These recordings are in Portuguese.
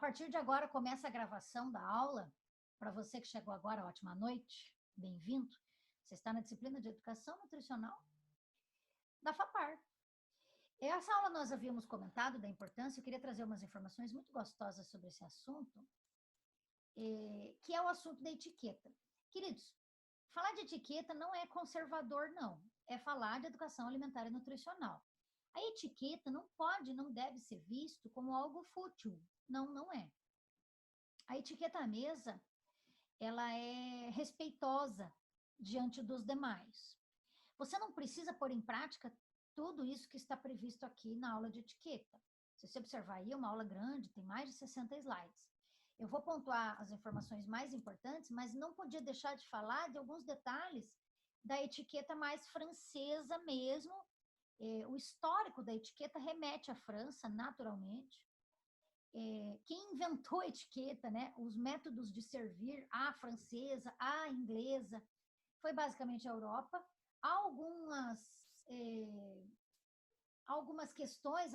partir de agora começa a gravação da aula. Para você que chegou agora, ótima noite, bem-vindo. Você está na disciplina de Educação Nutricional da FAPAR. Essa aula nós havíamos comentado da importância, eu queria trazer umas informações muito gostosas sobre esse assunto, que é o assunto da etiqueta. Queridos, falar de etiqueta não é conservador, não. É falar de educação alimentar e nutricional. A etiqueta não pode, não deve ser visto como algo fútil. Não, não é. A etiqueta à mesa, ela é respeitosa diante dos demais. Você não precisa pôr em prática tudo isso que está previsto aqui na aula de etiqueta. Se você observar aí, é uma aula grande, tem mais de 60 slides. Eu vou pontuar as informações mais importantes, mas não podia deixar de falar de alguns detalhes da etiqueta mais francesa mesmo. O histórico da etiqueta remete à França, naturalmente. Quem inventou a etiqueta, né, os métodos de servir, a francesa, a inglesa, foi basicamente a Europa. Há algumas questões,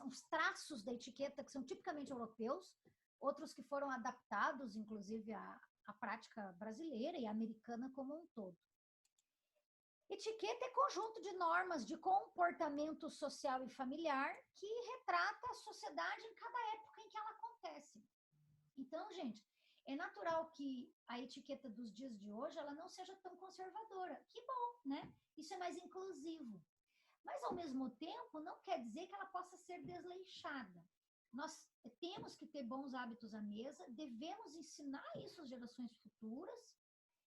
uns traços da etiqueta que são tipicamente europeus, outros que foram adaptados, inclusive, à prática brasileira e americana como um todo. Etiqueta é conjunto de normas de comportamento social e familiar que retrata a sociedade em cada época em que ela acontece. Então, gente, é natural que a etiqueta dos dias de hoje ela não seja tão conservadora. Que bom, né? Isso é mais inclusivo. Mas, ao mesmo tempo, não quer dizer que ela possa ser desleixada. Nós temos que ter bons hábitos à mesa, devemos ensinar isso às gerações futuras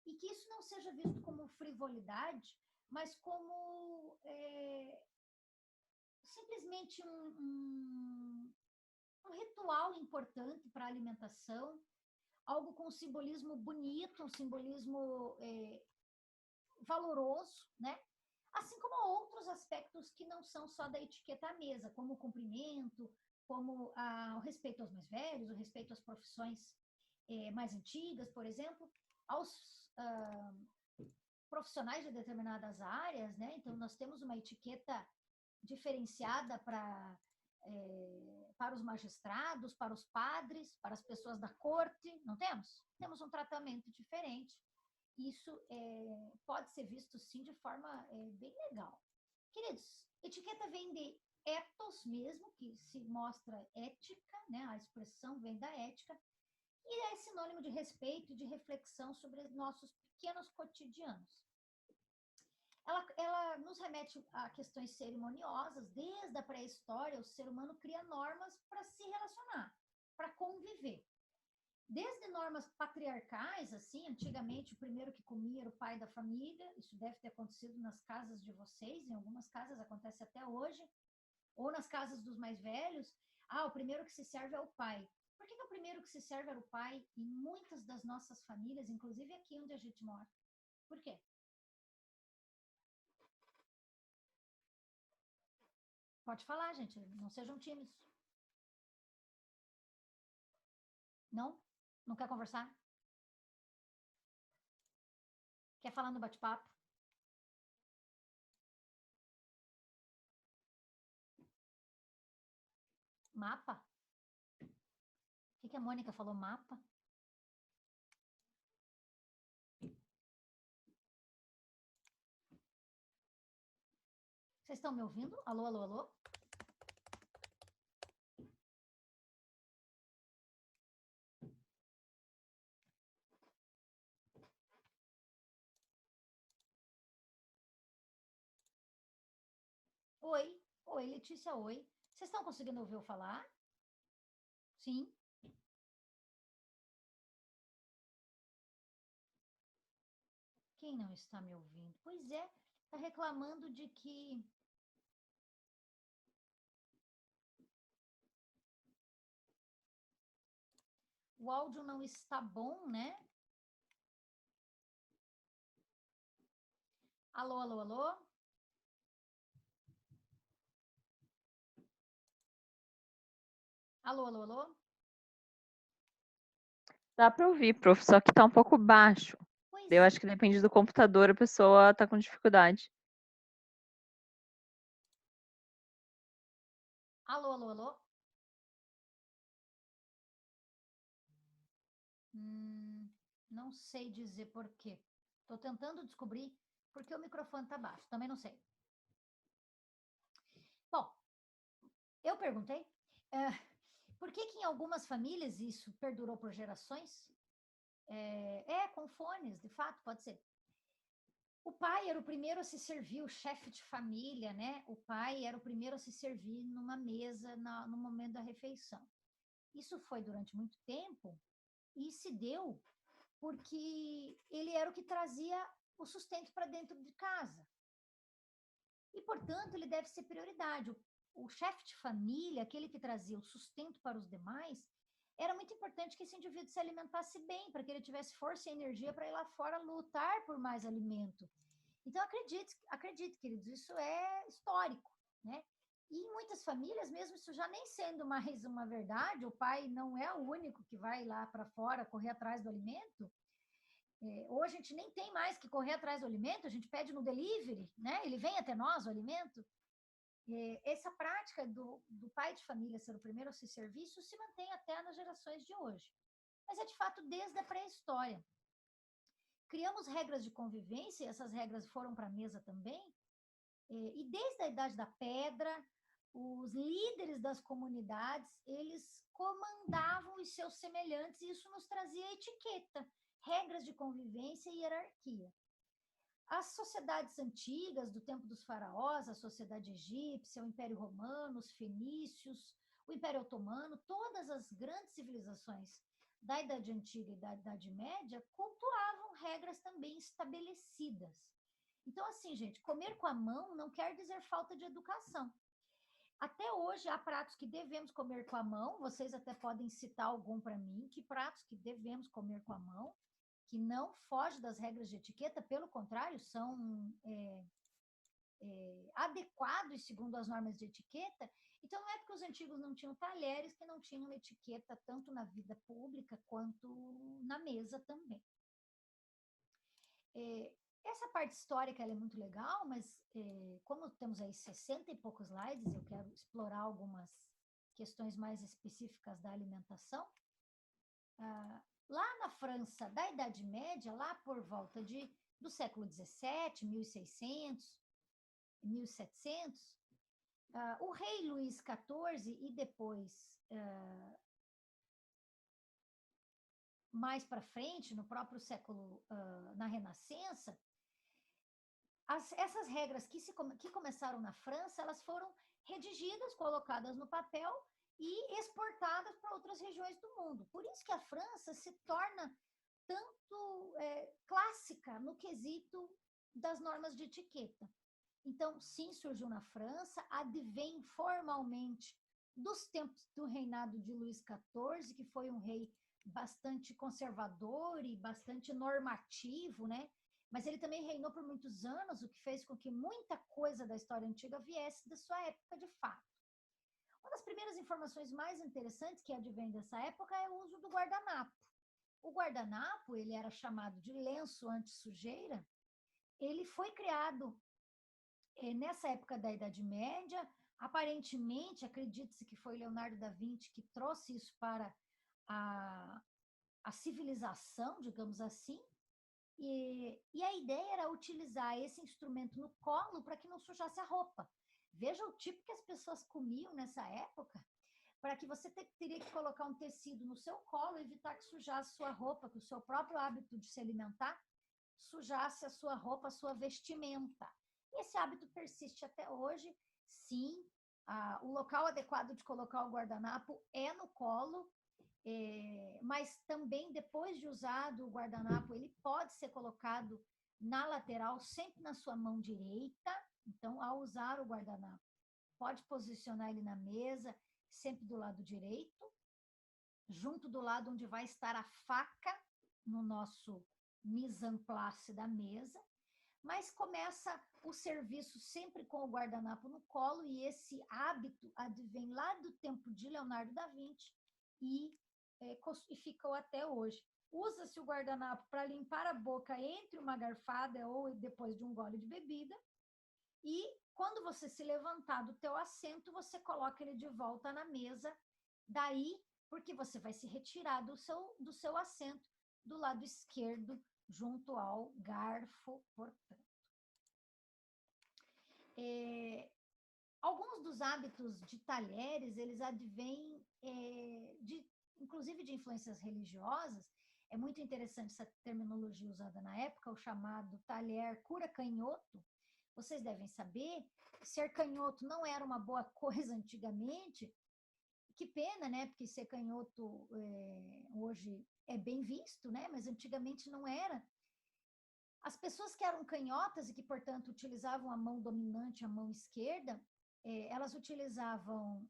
e que isso não seja visto como frivolidade, mas como simplesmente um ritual importante para a alimentação, algo com um simbolismo bonito, um simbolismo valoroso, né? Assim como outros aspectos que não são só da etiqueta à mesa, como o cumprimento, como o respeito aos mais velhos, o respeito às profissões mais antigas, por exemplo, aos profissionais de determinadas áreas, né? Então, nós temos uma etiqueta diferenciada para os magistrados, para os padres, para as pessoas da corte, não temos? Temos um tratamento diferente. Isso pode ser visto, sim, de forma bem legal. Queridos, etiqueta vem de ethos mesmo, que se mostra ética, né? A expressão vem da ética, e é sinônimo de respeito e de reflexão sobre nossos pequenos cotidianos. Ela nos remete a questões cerimoniosas. Desde a pré-história, o ser humano cria normas para se relacionar, para conviver. Desde normas patriarcais, assim, antigamente o primeiro que comia era o pai da família, isso deve ter acontecido nas casas de vocês, em algumas casas acontece até hoje, ou nas casas dos mais velhos. O primeiro que se serve é o pai. Por que o primeiro que se serve era o pai em muitas das nossas famílias, inclusive aqui onde a gente mora? Por quê? Pode falar, gente, não sejam tímidos. Não? Não quer conversar? Quer falar no bate-papo? Mapa? O que a Mônica falou? Mapa? Vocês estão me ouvindo? Alô, alô, alô? Oi, oi, Letícia, oi. Vocês estão conseguindo ouvir eu falar? Sim. Quem não está me ouvindo? Pois é, está reclamando de que o áudio não está bom, né? Alô, alô, alô? Alô, alô, alô? Dá para ouvir, prof, só que tá um pouco baixo. Pois Eu acho que depende do computador, a pessoa tá com dificuldade. alô, alô, alô? Não sei dizer por quê. Estou tentando descobrir porque o microfone está baixo. Também não sei. Bom, eu perguntei por que em algumas famílias isso perdurou por gerações? Com fones, de fato, pode ser. O pai era o primeiro a se servir, o chefe de família, né? O pai era o primeiro a se servir numa mesa no momento da refeição. Isso foi durante muito tempo e se deu porque ele era o que trazia o sustento para dentro de casa. E, portanto, ele deve ser prioridade. O chefe de família, aquele que trazia o sustento para os demais, era muito importante que esse indivíduo se alimentasse bem, para que ele tivesse força e energia para ir lá fora lutar por mais alimento. Então, acredite, queridos, isso é histórico, né? E em muitas famílias, mesmo isso já nem sendo mais uma verdade, o pai não é o único que vai lá para fora correr atrás do alimento. Hoje a gente nem tem mais que correr atrás do alimento, a gente pede no delivery, né? Ele vem até nós, o alimento. Essa prática do pai de família ser o primeiro a se servir, isso se mantém até nas gerações de hoje. Mas é de fato desde a pré-história. Criamos regras de convivência, e essas regras foram para a mesa também, e desde a Idade da Pedra, os líderes das comunidades, eles comandavam os seus semelhantes, e isso nos trazia etiqueta, regras de convivência e hierarquia. As sociedades antigas, do tempo dos faraós, a sociedade egípcia, o Império Romano, os fenícios, o Império Otomano, todas as grandes civilizações da Idade Antiga e da Idade Média cultuavam regras também estabelecidas. Então, assim, gente, comer com a mão não quer dizer falta de educação. Até hoje, há pratos que devemos comer com a mão, vocês até podem citar algum para mim, que pratos que devemos comer com a mão, que não fogem das regras de etiqueta, pelo contrário, são adequados segundo as normas de etiqueta. Então, não é porque os antigos não tinham talheres que não tinham etiqueta, tanto na vida pública quanto na mesa também. Essa parte histórica ela é muito legal, mas como temos aí 60 e poucos slides, eu quero explorar algumas questões mais específicas da alimentação. Lá na França da Idade Média, lá por volta do século XVII, 1600, 1700, o rei Luís XIV e depois, mais para frente, no próprio século, na Renascença, essas regras que começaram na França, elas foram redigidas, colocadas no papel e exportadas para outras regiões do mundo. Por isso que a França se torna tanto clássica no quesito das normas de etiqueta. Então, sim, surgiu na França, advém formalmente dos tempos do reinado de Luís XIV, que foi um rei bastante conservador e bastante normativo, né? Mas ele também reinou por muitos anos, o que fez com que muita coisa da história antiga viesse da sua época de fato. Uma das primeiras informações mais interessantes que advém dessa época é o uso do guardanapo. O guardanapo, ele era chamado de lenço anti-sujeira, ele foi criado nessa época da Idade Média. Aparentemente, acredita-se que foi Leonardo da Vinci que trouxe isso para a civilização, digamos assim, e a ideia era utilizar esse instrumento no colo para que não sujasse a roupa. Veja o tipo que as pessoas comiam nessa época, para que você teria que colocar um tecido no seu colo e evitar que sujasse sua roupa, que o seu próprio hábito de se alimentar sujasse a sua roupa, a sua vestimenta. E esse hábito persiste até hoje. Sim, o local adequado de colocar o guardanapo é no colo, mas também depois de usado o guardanapo, ele pode ser colocado na lateral, sempre na sua mão direita. Então, ao usar o guardanapo, pode posicionar ele na mesa, sempre do lado direito, junto do lado onde vai estar a faca, no nosso mise en place da mesa, mas começa o serviço sempre com o guardanapo no colo, e esse hábito advém lá do tempo de Leonardo da Vinci e ficou até hoje. Usa-se o guardanapo para limpar a boca entre uma garfada ou depois de um gole de bebida, e quando você se levantar do teu assento, você coloca ele de volta na mesa, daí porque você vai se retirar do seu assento, do lado esquerdo, junto ao garfo, portanto. Alguns dos hábitos de talheres, eles advêm, inclusive de influências religiosas. É muito interessante essa terminologia usada na época, o chamado talher cura-canhoto. Vocês devem saber que ser canhoto não era uma boa coisa antigamente. Que pena, né? Porque ser canhoto hoje é bem visto, né? Mas antigamente não era. As pessoas que eram canhotas e que, portanto, utilizavam a mão dominante, a mão esquerda, elas utilizavam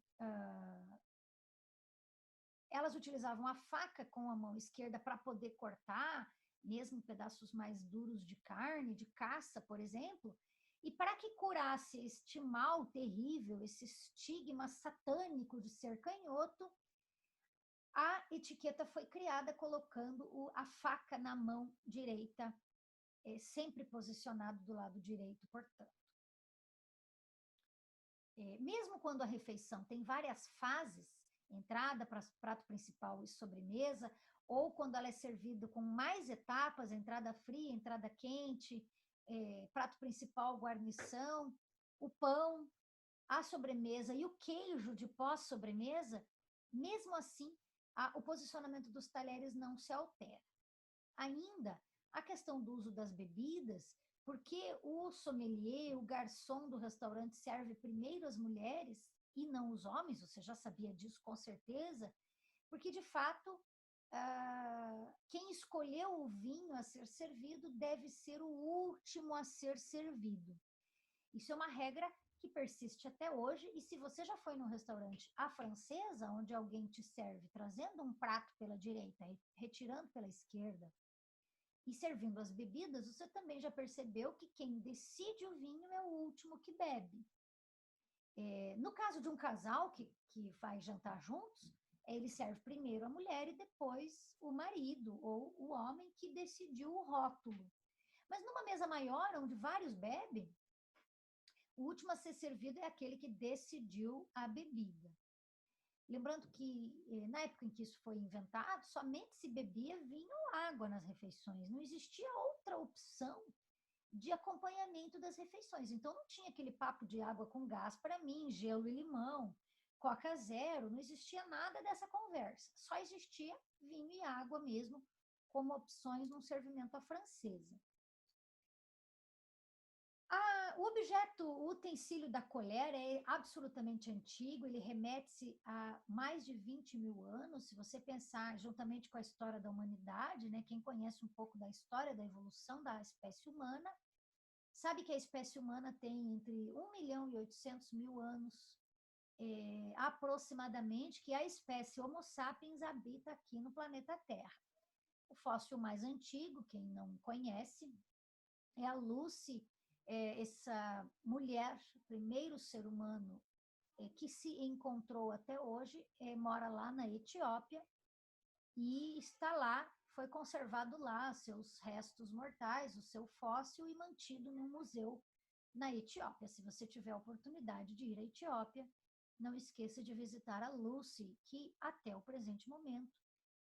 a faca com a mão esquerda para poder cortar, mesmo pedaços mais duros de carne, de caça, por exemplo, e para que curasse este mal terrível, esse estigma satânico de ser canhoto, a etiqueta foi criada colocando a faca na mão direita, sempre posicionado do lado direito, portanto. Mesmo quando a refeição tem várias fases, entrada, prato principal e sobremesa, ou quando ela é servida com mais etapas, entrada fria, entrada quente, prato principal, guarnição, o pão, a sobremesa e o queijo de pós-sobremesa, mesmo assim, o posicionamento dos talheres não se altera. Ainda, a questão do uso das bebidas, porque o sommelier, o garçom do restaurante serve primeiro as mulheres e não os homens, você já sabia disso com certeza, porque de fato, quem escolheu o vinho a ser servido deve ser o último a ser servido. Isso é uma regra que persiste até hoje, e se você já foi num restaurante à francesa, onde alguém te serve trazendo um prato pela direita e retirando pela esquerda, e servindo as bebidas, você também já percebeu que quem decide o vinho é o último que bebe. No caso de um casal que vai jantar juntos, ele serve primeiro a mulher e depois o marido ou o homem que decidiu o rótulo. Mas numa mesa maior, onde vários bebem, o último a ser servido é aquele que decidiu a bebida. Lembrando que, na época em que isso foi inventado, somente se bebia vinho ou água nas refeições. Não existia outra opção de acompanhamento das refeições. Então, não tinha aquele papo de água com gás para mim, gelo e limão, Coca zero, não existia nada dessa conversa. Só existia vinho e água mesmo, como opções num servimento à francesa. O objeto, o utensílio da colher é absolutamente antigo, ele remete-se a mais de 20 mil anos. Se você pensar juntamente com a história da humanidade, né, quem conhece um pouco da história da evolução da espécie humana, sabe que a espécie humana tem entre 1 milhão e 800 mil anos, aproximadamente, que a espécie Homo sapiens habita aqui no planeta Terra. O fóssil mais antigo, quem não conhece, é a Lucy, essa mulher, primeiro ser humano que se encontrou até hoje, mora lá na Etiópia e está lá, foi conservado lá seus restos mortais, o seu fóssil, e mantido num museu na Etiópia. Se você tiver a oportunidade de ir à Etiópia, não esqueça de visitar a Lucy, que até o presente momento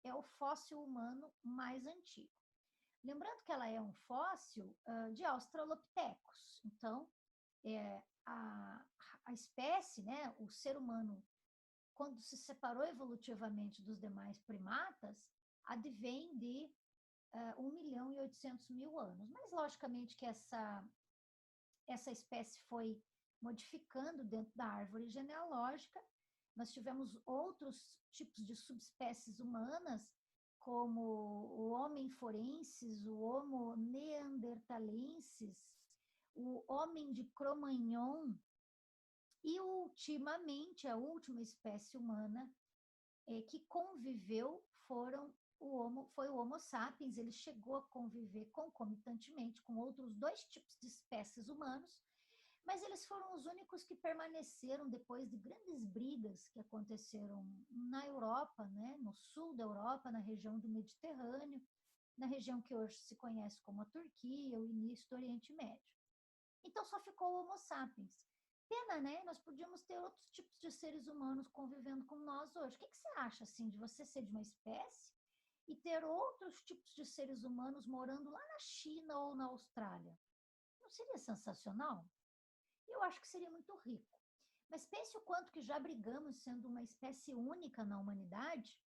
é o fóssil humano mais antigo. Lembrando que ela é um fóssil de Australopithecus. Então, a espécie, né, o ser humano, quando se separou evolutivamente dos demais primatas, advém de 1 milhão e 800 mil anos. Mas, logicamente, que essa espécie foi modificando dentro da árvore genealógica. Nós tivemos outros tipos de subespécies humanas, como o Homem forensis, o Homo neanderthalensis, o homem de Cro-Magnon, e ultimamente a última espécie humana que conviveu foi o Homo sapiens. Ele chegou a conviver concomitantemente com outros 2 tipos de espécies humanos, mas eles foram os únicos que permaneceram depois de grandes brigas que aconteceram na Europa, né, no sul da Europa, na região do Mediterrâneo, na região que hoje se conhece como a Turquia, o início do Oriente Médio. Então só ficou o Homo sapiens. Pena, né? Nós podíamos ter outros tipos de seres humanos convivendo com nós hoje. O que você acha, assim, de você ser de uma espécie e ter outros tipos de seres humanos morando lá na China ou na Austrália. Não seria sensacional? Eu acho que seria muito rico. Mas pense o quanto que já brigamos sendo uma espécie única na humanidade,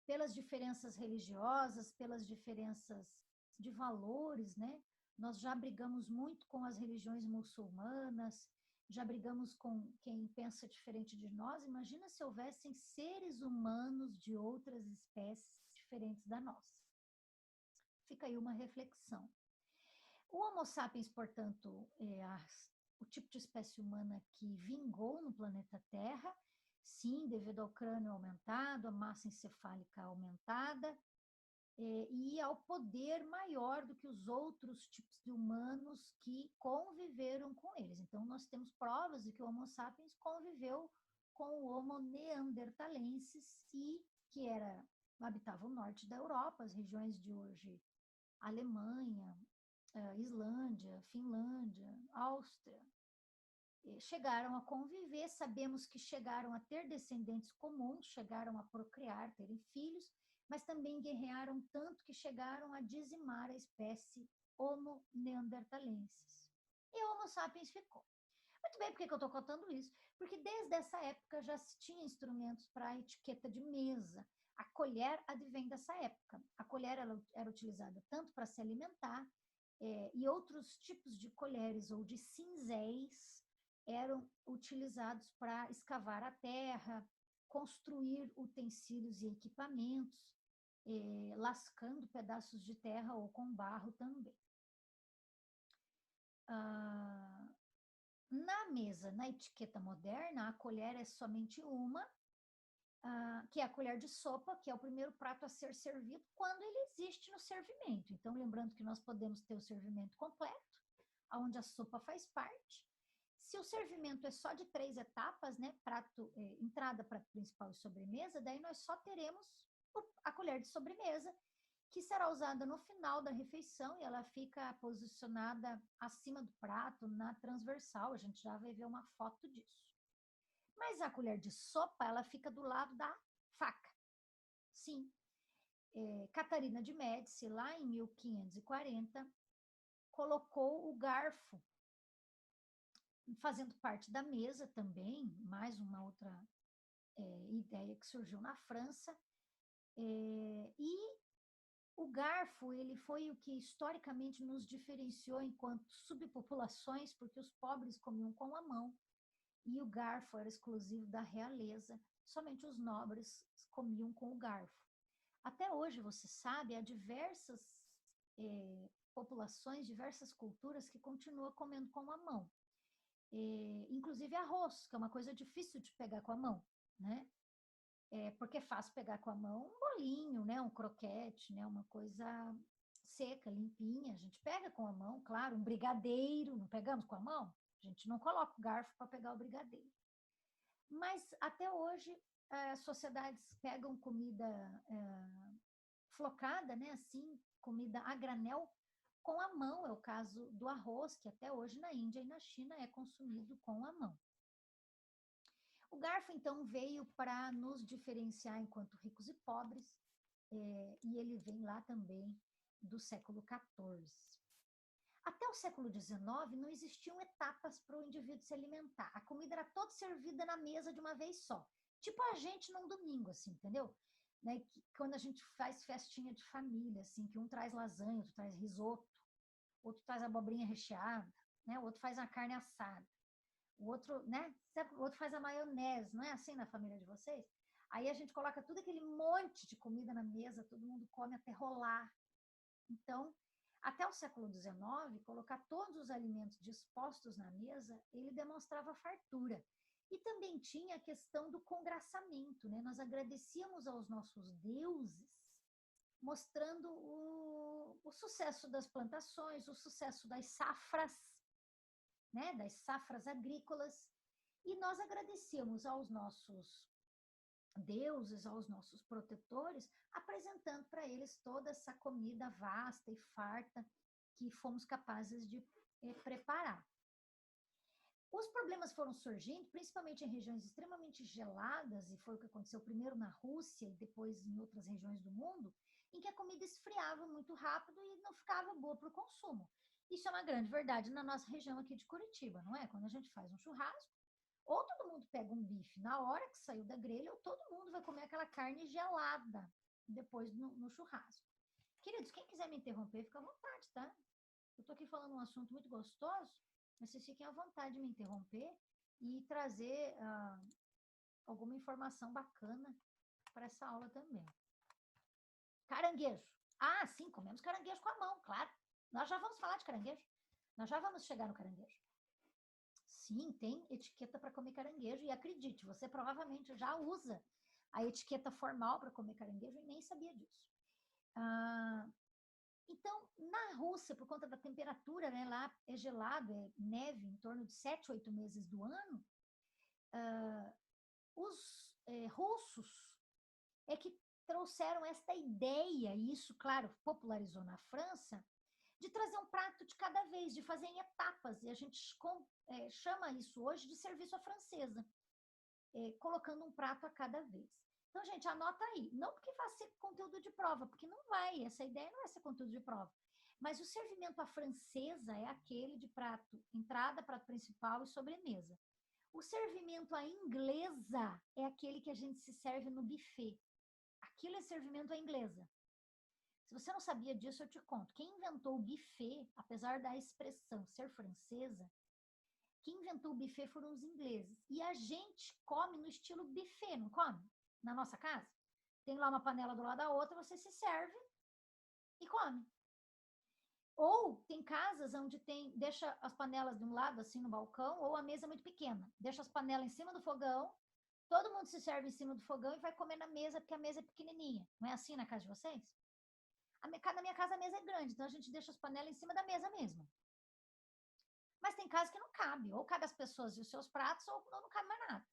pelas diferenças religiosas, pelas diferenças de valores, né? Nós já brigamos muito com as religiões muçulmanas, já brigamos com quem pensa diferente de nós. Imagina se houvessem seres humanos de outras espécies diferentes da nossa. Fica aí uma reflexão. O Homo sapiens, portanto, o tipo de espécie humana que vingou no planeta Terra, sim, devido ao crânio aumentado, a massa encefálica aumentada, e ao poder maior do que os outros tipos de humanos que conviveram com eles. Então, nós temos provas de que o Homo sapiens conviveu com o Homo neanderthalensis, que habitava o norte da Europa, as regiões de hoje, Alemanha, Islândia, Finlândia, Áustria, chegaram a conviver. Sabemos que chegaram a ter descendentes comuns, chegaram a procriar, terem filhos, mas também guerrearam tanto que chegaram a dizimar a espécie Homo neanderthalensis. E o Homo sapiens ficou. Muito bem, por que eu estou contando isso? Porque desde essa época já se tinha instrumentos para a etiqueta de mesa. A colher advém dessa época. A colher era utilizada tanto para se alimentar, e outros tipos de colheres ou de cinzéis eram utilizados para escavar a terra, construir utensílios e equipamentos, lascando pedaços de terra ou com barro também. Na mesa, na etiqueta moderna, a colher é somente uma, que é a colher de sopa, que é o primeiro prato a ser servido quando ele existe no servimento. Então, lembrando que nós podemos ter o servimento completo, onde a sopa faz parte. Se o servimento é só de 3 etapas, né, prato, entrada, prato principal e sobremesa, daí nós só teremos a colher de sobremesa, que será usada no final da refeição, e ela fica posicionada acima do prato, na transversal. A gente já vai ver uma foto disso. Mas a colher de sopa, ela fica do lado da faca. Sim. Catarina de Médici, lá em 1540, colocou o garfo, fazendo parte da mesa também, mais uma outra ideia que surgiu na França. E o garfo, ele foi o que historicamente nos diferenciou enquanto subpopulações, porque os pobres comiam com a mão, e o garfo era exclusivo da realeza, somente os nobres comiam com o garfo. Até hoje, você sabe, há diversas populações, diversas culturas que continuam comendo com a mão. Inclusive arroz, que é uma coisa difícil de pegar com a mão, né? Porque é fácil pegar com a mão um bolinho, né? Um croquete, né? Uma coisa seca, limpinha. A gente pega com a mão, claro, um brigadeiro, não pegamos com a mão? A gente não coloca o garfo para pegar o brigadeiro. Mas até hoje, as sociedades pegam comida flocada, né? Assim, comida a granel, com a mão. É o caso do arroz, que até hoje na Índia e na China é consumido com a mão. O garfo, então, veio para nos diferenciar enquanto ricos e pobres, e ele vem lá também do século XIV. Até o século XIX, não existiam etapas para o indivíduo se alimentar. A comida era toda servida na mesa de uma vez só. Tipo a gente num domingo, assim, entendeu? Né? Quando a gente faz festinha de família, assim, que um traz lasanha, outro traz risoto, outro traz abobrinha recheada, né? O outro faz a carne assada. O outro, né? O outro faz a maionese, não é assim na família de vocês? Aí a gente coloca tudo aquele monte de comida na mesa, todo mundo come até rolar. Então, até o século XIX, colocar todos os alimentos dispostos na mesa, ele demonstrava fartura. E também tinha a questão do congraçamento, né? Nós agradecíamos aos nossos deuses, mostrando o sucesso das plantações, o sucesso das safras, né, das safras agrícolas, e nós agradecemos aos nossos deuses, aos nossos protetores, apresentando para eles toda essa comida vasta e farta que fomos capazes de preparar. Os problemas foram surgindo, principalmente em regiões extremamente geladas, e foi o que aconteceu primeiro na Rússia e depois em outras regiões do mundo, em que a comida esfriava muito rápido e não ficava boa para o consumo. Isso é uma grande verdade na nossa região aqui de Curitiba, não é? Quando a gente faz um churrasco, ou todo mundo pega um bife na hora que saiu da grelha, ou todo mundo vai comer aquela carne gelada depois no churrasco. Queridos, quem quiser me interromper, fica à vontade, tá? Eu estou aqui falando um assunto muito gostoso, mas vocês fiquem à vontade de me interromper e trazer alguma informação bacana para essa aula também. Caranguejo. Ah, sim, comemos caranguejo com a mão, claro. Nós já vamos falar de caranguejo. Nós já vamos chegar no caranguejo. Sim, tem etiqueta para comer caranguejo. E acredite, você provavelmente já usa a etiqueta formal para comer caranguejo e nem sabia disso. Então, na Rússia, por conta da temperatura, né, lá é gelado, é neve em torno de 7, 8 meses do ano, os russos é que trouxeram esta ideia, e isso, claro, popularizou na França, de trazer um prato de cada vez, de fazer em etapas, e a gente chama isso hoje de serviço à francesa, colocando um prato a cada vez. Então, gente, anota aí, não porque vai ser conteúdo de prova, porque não vai, essa ideia não vai ser conteúdo de prova, mas o servimento à francesa é aquele de prato, entrada, prato principal e sobremesa. O servimento à inglesa é aquele que a gente se serve no buffet. Aquilo é servimento à inglesa. Se você não sabia disso, eu te conto. Quem inventou o buffet, apesar da expressão ser francesa, quem inventou o buffet foram os ingleses. E a gente come no estilo buffet, não come? Na nossa casa. Tem lá uma panela do lado da outra, você se serve e come. Ou tem casas onde deixa as panelas de um lado, assim, no balcão, ou a mesa é muito pequena. Deixa as panelas em cima do fogão, todo mundo se serve em cima do fogão e vai comer na mesa, porque a mesa é pequenininha. Não é assim na casa de vocês? Na minha casa a mesa é grande, então a gente deixa as panelas em cima da mesa mesmo. Mas tem casas que não cabe, ou cabe as pessoas e os seus pratos, ou não cabe mais nada.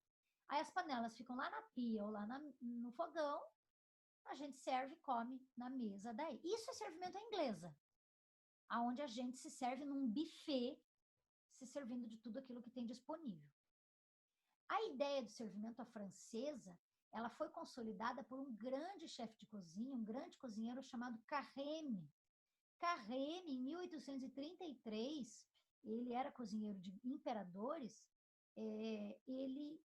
Aí as panelas ficam lá na pia ou lá no fogão, a gente serve e come na mesa daí. Isso é servimento à inglesa, aonde a gente se serve num buffet, se servindo de tudo aquilo que tem disponível. A ideia do servimento à francesa, ela foi consolidada por um grande chefe de cozinha, um grande cozinheiro chamado Carême. Carême, em 1833, ele era cozinheiro de imperadores, ele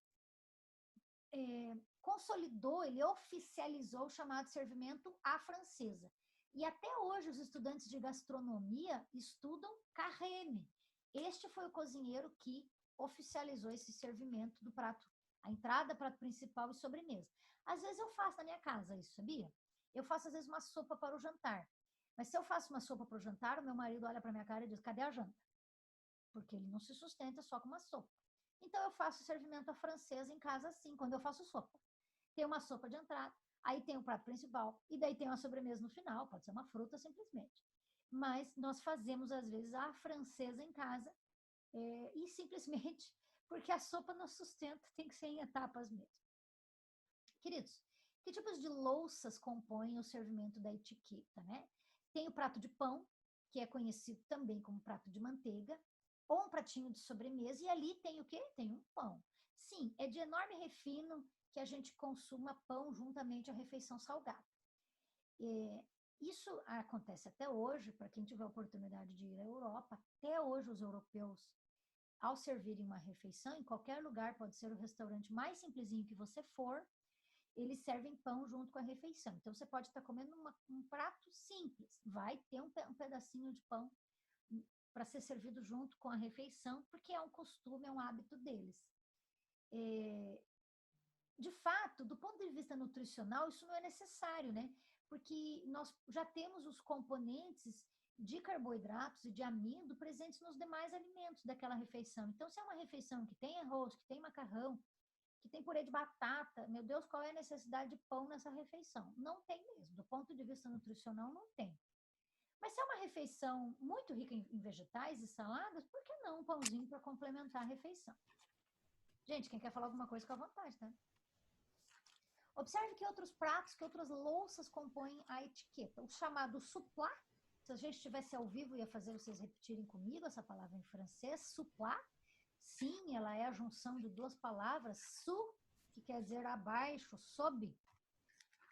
consolidou, ele oficializou o chamado servimento à francesa. E até hoje os estudantes de gastronomia estudam Carême. Este foi o cozinheiro que oficializou esse servimento do prato, a entrada, prato principal e sobremesa. Às vezes eu faço na minha casa isso, sabia? Eu faço às vezes uma sopa para o jantar. Mas se eu faço uma sopa para o jantar, o meu marido olha para minha cara e diz, cadê a janta? Porque ele não se sustenta só com uma sopa. Então eu faço servimento à francesa em casa assim, quando eu faço sopa. Tem uma sopa de entrada, aí tem o prato principal, e daí tem uma sobremesa no final, pode ser uma fruta simplesmente. Mas nós fazemos, às vezes, a francesa em casa, e simplesmente porque a sopa não sustenta, tem que ser em etapas mesmo. Queridos, que tipos de louças compõem o servimento da etiqueta, né? Tem o prato de pão, que é conhecido também como prato de manteiga, ou um pratinho de sobremesa, e ali tem o quê? Tem um pão. Sim, é de enorme refino que a gente consuma pão juntamente à refeição salgada. Isso acontece até hoje, para quem tiver a oportunidade de ir à Europa, até hoje os europeus, ao servirem uma refeição, em qualquer lugar, pode ser o restaurante mais simplesinho que você for, eles servem pão junto com a refeição. Então, você pode estar comendo um prato simples, vai ter um pedacinho de pão para ser servido junto com a refeição, porque é um costume, é um hábito deles. De fato, do ponto de vista nutricional, isso não é necessário, né? Porque nós já temos os componentes de carboidratos e de amido presentes nos demais alimentos daquela refeição. Então, se é uma refeição que tem arroz, que tem macarrão, que tem purê de batata, meu Deus, qual é a necessidade de pão nessa refeição? Não tem mesmo. Do ponto de vista nutricional, não tem. Mas se é uma refeição muito rica em vegetais e saladas, por que não um pãozinho para complementar a refeição? Gente, quem quer falar alguma coisa, fica à vontade, tá? Observe que outros pratos, que outras louças compõem a etiqueta. O chamado suplat, se a gente estivesse ao vivo, ia fazer vocês repetirem comigo essa palavra em francês, suplat, Sim, ela é a junção de duas palavras, su, que quer dizer abaixo, sob.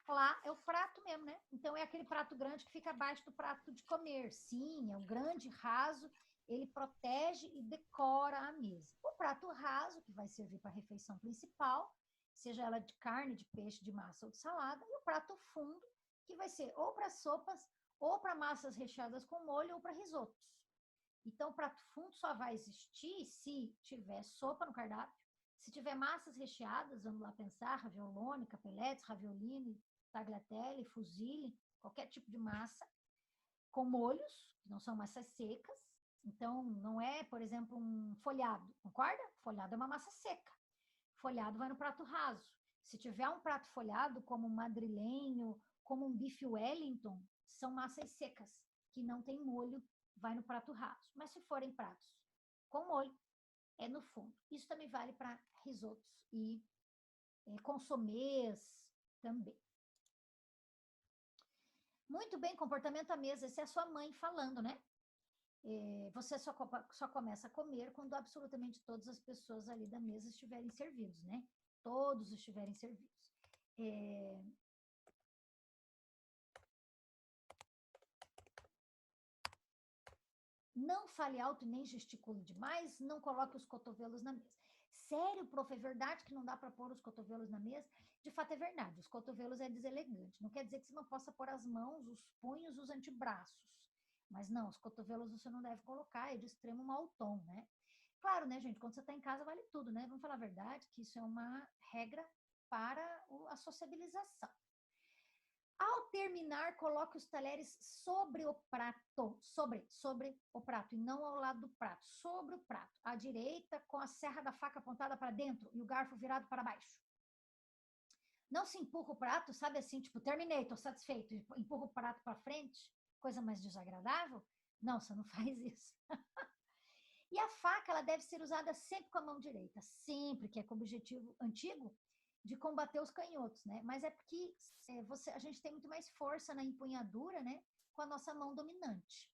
Lá é o prato mesmo, né? Então é aquele prato grande que fica abaixo do prato de comer. Sim, é um grande raso, ele protege e decora a mesa. O prato raso, que vai servir para a refeição principal, seja ela de carne, de peixe, de massa ou de salada, e o prato fundo, que vai ser ou para sopas, ou para massas recheadas com molho, ou para risotos. Então, o prato fundo só vai existir se tiver sopa no cardápio, se tiver massas recheadas, vamos lá pensar, raviolone, capellettes, raviolini, tagliatelle, fusilli, qualquer tipo de massa, com molhos, que não são massas secas. Então, não é, por exemplo, um folhado, concorda? Folhado é uma massa seca. Folhado vai no prato raso. Se tiver um prato folhado, como um madrilenho, como um bife Wellington, são massas secas, que não tem molho, vai no prato raso. Mas se forem pratos com molho, é no fundo. Isso também vale para risotos e consomês também. Muito bem, comportamento à mesa. Essa é a sua mãe falando, né? Você só começa a comer quando absolutamente todas as pessoas ali da mesa estiverem servidos, né? Todos estiverem servidos. Não fale alto nem gesticule demais, não coloque os cotovelos na mesa. Sério, prof, é verdade que não dá para pôr os cotovelos na mesa? De fato é verdade, os cotovelos é deselegante. Não quer dizer que você não possa pôr as mãos, os punhos, os antebraços. Mas não, os cotovelos você não deve colocar, é de extremo mau tom, né? Claro, né, gente, quando você está em casa vale tudo, né? Vamos falar a verdade, que isso é uma regra para a sociabilização. Ao terminar, coloque os talheres sobre o prato, sobre o prato, e não ao lado do prato, sobre o prato, à direita, com a serra da faca apontada para dentro e o garfo virado para baixo. Não se empurra o prato, sabe assim, tipo, terminei, estou satisfeito, empurra o prato para frente, coisa mais desagradável? Não, você não faz isso. E a faca, ela deve ser usada sempre com a mão direita, sempre, que é com o objetivo antigo de combater os canhotos, né? Mas é porque a gente tem muito mais força na empunhadura, né? Com a nossa mão dominante.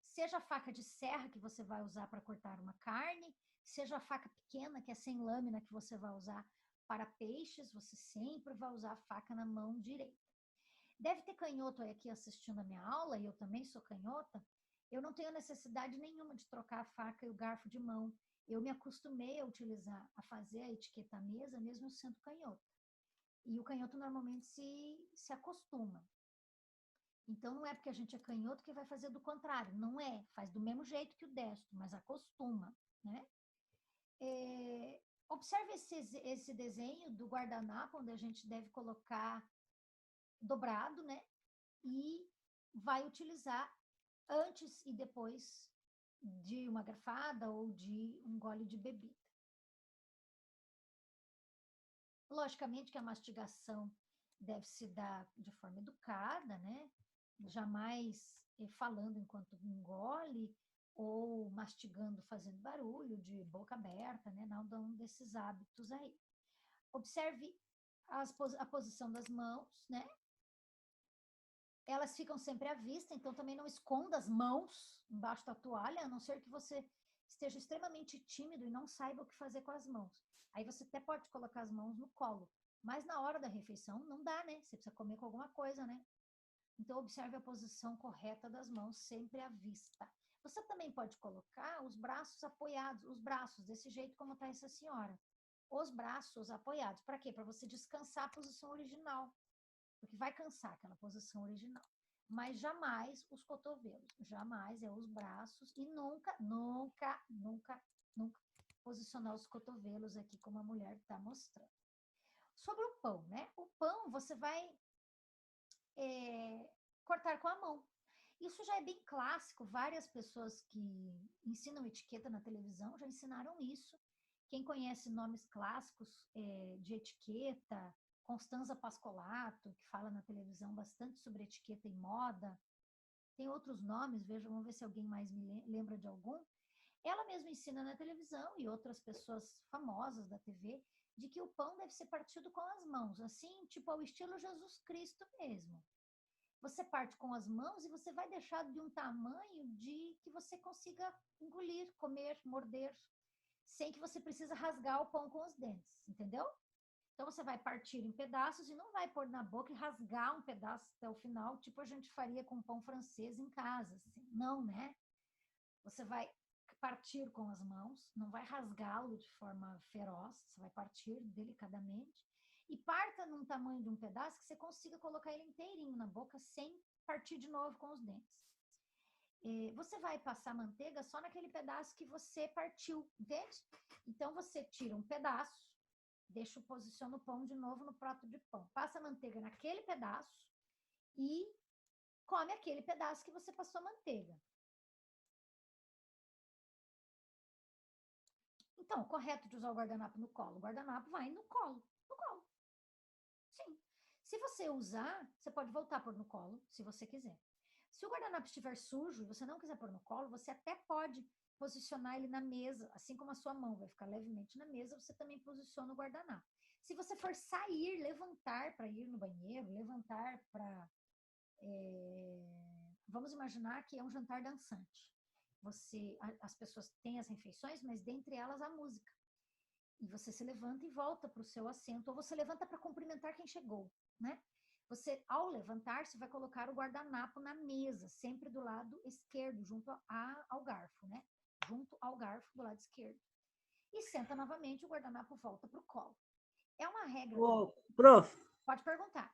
Seja a faca de serra que você vai usar para cortar uma carne, seja a faca pequena, que é sem lâmina, que você vai usar para peixes, você sempre vai usar a faca na mão direita. Deve ter canhoto aí aqui assistindo a minha aula, e eu também sou canhota. Eu não tenho necessidade nenhuma de trocar a faca e o garfo de mão. Eu me acostumei a utilizar, a fazer a etiqueta à mesa, mesmo sendo canhota. E o canhoto normalmente se acostuma. Então, não é porque a gente é canhoto que vai fazer do contrário. Não é. Faz do mesmo jeito que o destro, mas acostuma, né? Observe esse desenho do guardanapo, onde a gente deve colocar dobrado, né? E vai utilizar antes e depois de uma garfada ou de um gole de bebida. Logicamente que a mastigação deve se dar de forma educada, né? Jamais falando enquanto engole ou mastigando fazendo barulho de boca aberta, né? Não dão desses hábitos aí. Observe a posição das mãos, né? Elas ficam sempre à vista, então também não esconda as mãos embaixo da toalha, a não ser que você esteja extremamente tímido e não saiba o que fazer com as mãos. Aí você até pode colocar as mãos no colo, mas na hora da refeição não dá, né? Você precisa comer com alguma coisa, né? Então observe a posição correta das mãos, sempre à vista. Você também pode colocar os braços apoiados, os braços, desse jeito como está essa senhora. Os braços apoiados. Para quê? Para você descansar a posição original. Porque vai cansar aquela posição original. Mas jamais os cotovelos, jamais os braços e nunca, nunca, nunca, nunca posicionar os cotovelos aqui como a mulher está mostrando. Sobre o pão, né? O pão você vai cortar com a mão. Isso já é bem clássico, várias pessoas que ensinam etiqueta na televisão já ensinaram isso. Quem conhece nomes clássicos de etiqueta, Constanza Pascolato, que fala na televisão bastante sobre etiqueta e moda. Tem outros nomes, vamos ver se alguém mais me lembra de algum. Ela mesma ensina na televisão e outras pessoas famosas da TV de que o pão deve ser partido com as mãos, assim, tipo ao estilo Jesus Cristo mesmo. você parte com as mãos e você vai deixar de um tamanho de que você consiga engolir, comer, morder, sem que você precise rasgar o pão com os dentes, entendeu? Então, você vai partir em pedaços e não vai pôr na boca e rasgar um pedaço até o final, tipo a gente faria com pão francês em casa. Assim. Não, né? Você vai partir com as mãos, não vai rasgá-lo de forma feroz, você vai partir delicadamente e parta num tamanho de um pedaço que você consiga colocar ele inteirinho na boca sem partir de novo com os dentes. Você vai passar manteiga só naquele pedaço que você partiu, entende? Então, você tira um pedaço, posiciona o pão de novo no prato de pão. Passa a manteiga naquele pedaço e come aquele pedaço que você passou a manteiga. Então, o correto de usar o guardanapo no colo. O guardanapo vai no colo. No colo. Sim. Se você usar, você pode voltar a pôr no colo, se você quiser. Se o guardanapo estiver sujo e você não quiser pôr no colo, você até pode posicionar ele na mesa, assim como a sua mão vai ficar levemente na mesa, você também posiciona o guardanapo. Se você for sair, levantar para ir no banheiro, levantar para... vamos imaginar que é um jantar dançante. As pessoas têm as refeições, mas dentre elas a música. E você se levanta e volta para o seu assento, ou você levanta para cumprimentar quem chegou, né? Você, ao levantar, você vai colocar o guardanapo na mesa, sempre do lado esquerdo, junto ao garfo, né? Junto ao garfo do lado esquerdo. E senta novamente, o guardanapo volta para o colo. É uma regra. Prof. Pode perguntar.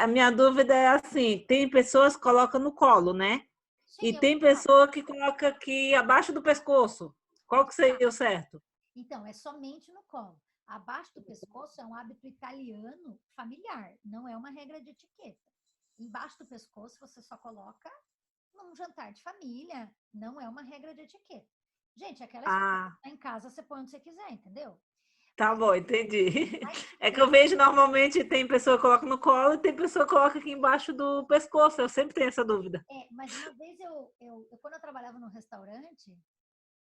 A minha dúvida é assim, tem pessoas que colocam no colo, né? Sim, e tem pessoa que coloca aqui abaixo do pescoço. Qual que seria o certo? Então, é somente no colo. Abaixo do pescoço é um hábito italiano familiar, não é uma regra de etiqueta. Embaixo do pescoço você só coloca num jantar de família, não é uma regra de etiqueta. Gente, aquela história que tá em casa, você põe onde você quiser, entendeu? Tá bom, entendi. É que eu vejo normalmente tem pessoa que coloca no colo e tem pessoa que coloca aqui embaixo do pescoço. Eu sempre tenho essa dúvida. Mas uma vez quando eu trabalhava no restaurante,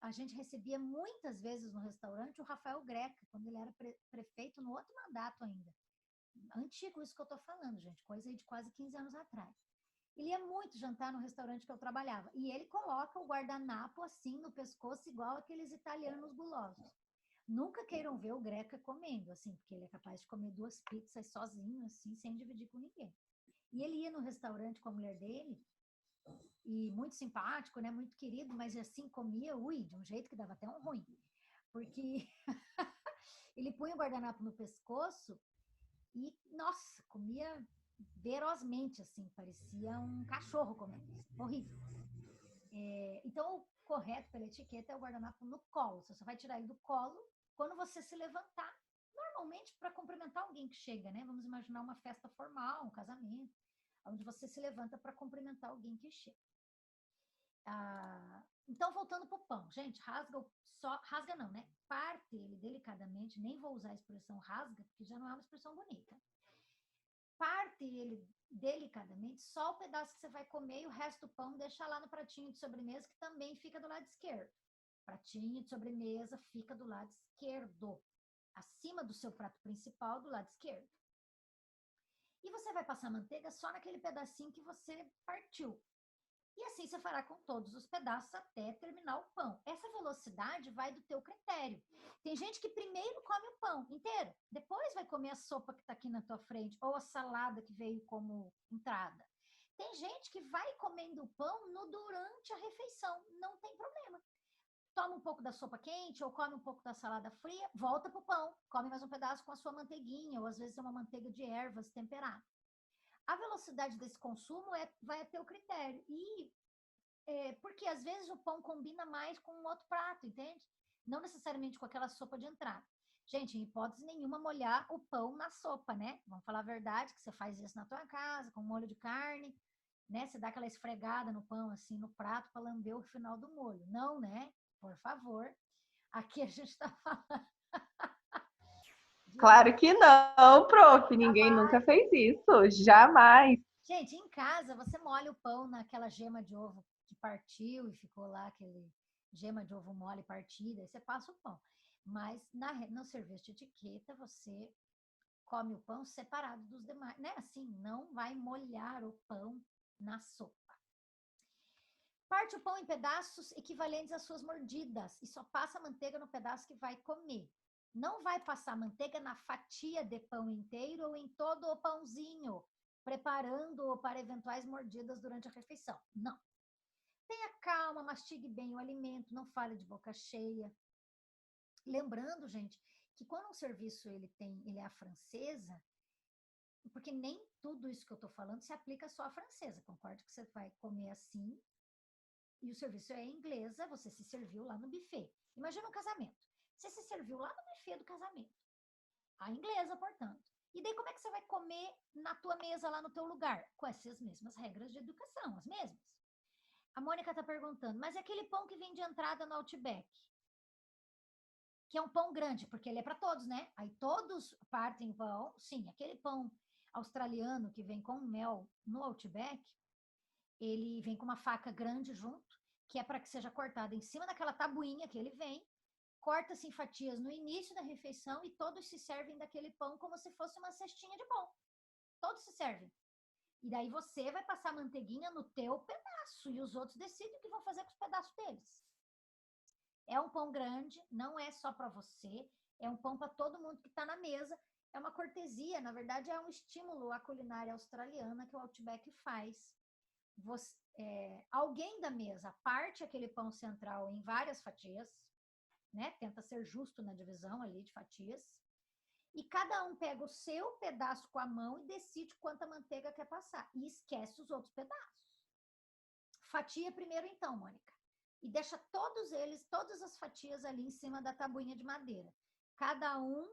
a gente recebia muitas vezes no restaurante o Rafael Greca, quando ele era prefeito no outro mandato ainda. Antigo isso que eu tô falando, gente, coisa aí de quase 15 anos atrás. Ele ia muito jantar no restaurante que eu trabalhava. E ele coloca o guardanapo assim no pescoço, igual aqueles italianos gulosos. Nunca queiram ver o Greca comendo, assim, porque ele é capaz de comer 2 pizzas sozinho, assim, sem dividir com ninguém. E ele ia no restaurante com a mulher dele, e muito simpático, né, muito querido, mas assim comia, de um jeito que dava até um ruim. Porque ele punha o guardanapo no pescoço e, nossa, comia ferozmente, assim, parecia um cachorro comendo. Horrível. Então, o correto pela etiqueta é o guardanapo no colo. Você só vai tirar ele do colo quando você se levantar, normalmente para cumprimentar alguém que chega, né? Vamos imaginar uma festa formal, um casamento, onde você se levanta para cumprimentar alguém que chega. Então, voltando para o pão. Gente, rasga não, né? Parte ele delicadamente, nem vou usar a expressão rasga, porque já não é uma expressão bonita. Parte ele delicadamente, só o pedaço que você vai comer e o resto do pão deixa lá no pratinho de sobremesa, que também fica do lado esquerdo. Pratinho de sobremesa fica do lado esquerdo, acima do seu prato principal, do lado esquerdo. E você vai passar manteiga só naquele pedacinho que você partiu. E assim você fará com todos os pedaços até terminar o pão. Essa velocidade vai do teu critério. Tem gente que primeiro come o pão inteiro, depois vai comer a sopa que está aqui na tua frente, ou a salada que veio como entrada. Tem gente que vai comendo o pão durante a refeição, não tem problema. Toma um pouco da sopa quente ou come um pouco da salada fria, volta pro pão, come mais um pedaço com a sua manteiguinha, ou às vezes é uma manteiga de ervas temperada. A velocidade desse consumo vai a teu critério. Porque às vezes o pão combina mais com um outro prato, entende? Não necessariamente com aquela sopa de entrada. Gente, em hipótese nenhuma, molhar o pão na sopa, né? Vamos falar a verdade, que você faz isso na tua casa, com molho de carne, né? Você dá aquela esfregada no pão, assim, no prato, para lamber o final do molho. Não, né? Por favor. Aqui a gente está falando... Claro que não, prof. Ninguém nunca fez isso. Jamais. Gente, em casa, você molha o pão naquela gema de ovo que partiu e ficou lá aquele gema de ovo mole partida, aí você passa o pão. Mas no serviço de etiqueta, você come o pão separado dos demais, né? Assim, não vai molhar o pão na sopa. Parte o pão em pedaços equivalentes às suas mordidas e só passa a manteiga no pedaço que vai comer. Não vai passar manteiga na fatia de pão inteiro ou em todo o pãozinho, preparando-o para eventuais mordidas durante a refeição. Não. Tenha calma, mastigue bem o alimento, não fale de boca cheia. Lembrando, gente, que quando um serviço ele é a francesa, porque nem tudo isso que eu estou falando se aplica só à francesa. Concordo que você vai comer assim e o serviço é inglesa, você se serviu lá no buffet. Imagina um casamento. Você se serviu lá no buffet do casamento. A inglesa, portanto. E daí como é que você vai comer na tua mesa lá no teu lugar? Com essas mesmas regras de educação, as mesmas. A Mônica está perguntando, mas é aquele pão que vem de entrada no Outback? Que é um pão grande, porque ele é para todos, né? Aí todos partem pão. Sim, aquele pão australiano que vem com mel no Outback, ele vem com uma faca grande junto, que é para que seja cortada em cima daquela tabuinha que ele vem, corta-se em fatias no início da refeição e todos se servem daquele pão como se fosse uma cestinha de pão. Todos se servem. E daí você vai passar manteiguinha no teu pedaço e os outros decidem o que vão fazer com os pedaços deles. É um pão grande, não é só para você, é um pão para todo mundo que está na mesa. É uma cortesia, na verdade é um estímulo à culinária australiana que o Outback faz. Alguém da mesa parte aquele pão central em várias fatias, né? Tenta ser justo na divisão ali de fatias, e cada um pega o seu pedaço com a mão e decide quanta manteiga quer passar, e esquece os outros pedaços. Fatia primeiro então, Mônica, e deixa todas as fatias ali em cima da tabuinha de madeira. Cada um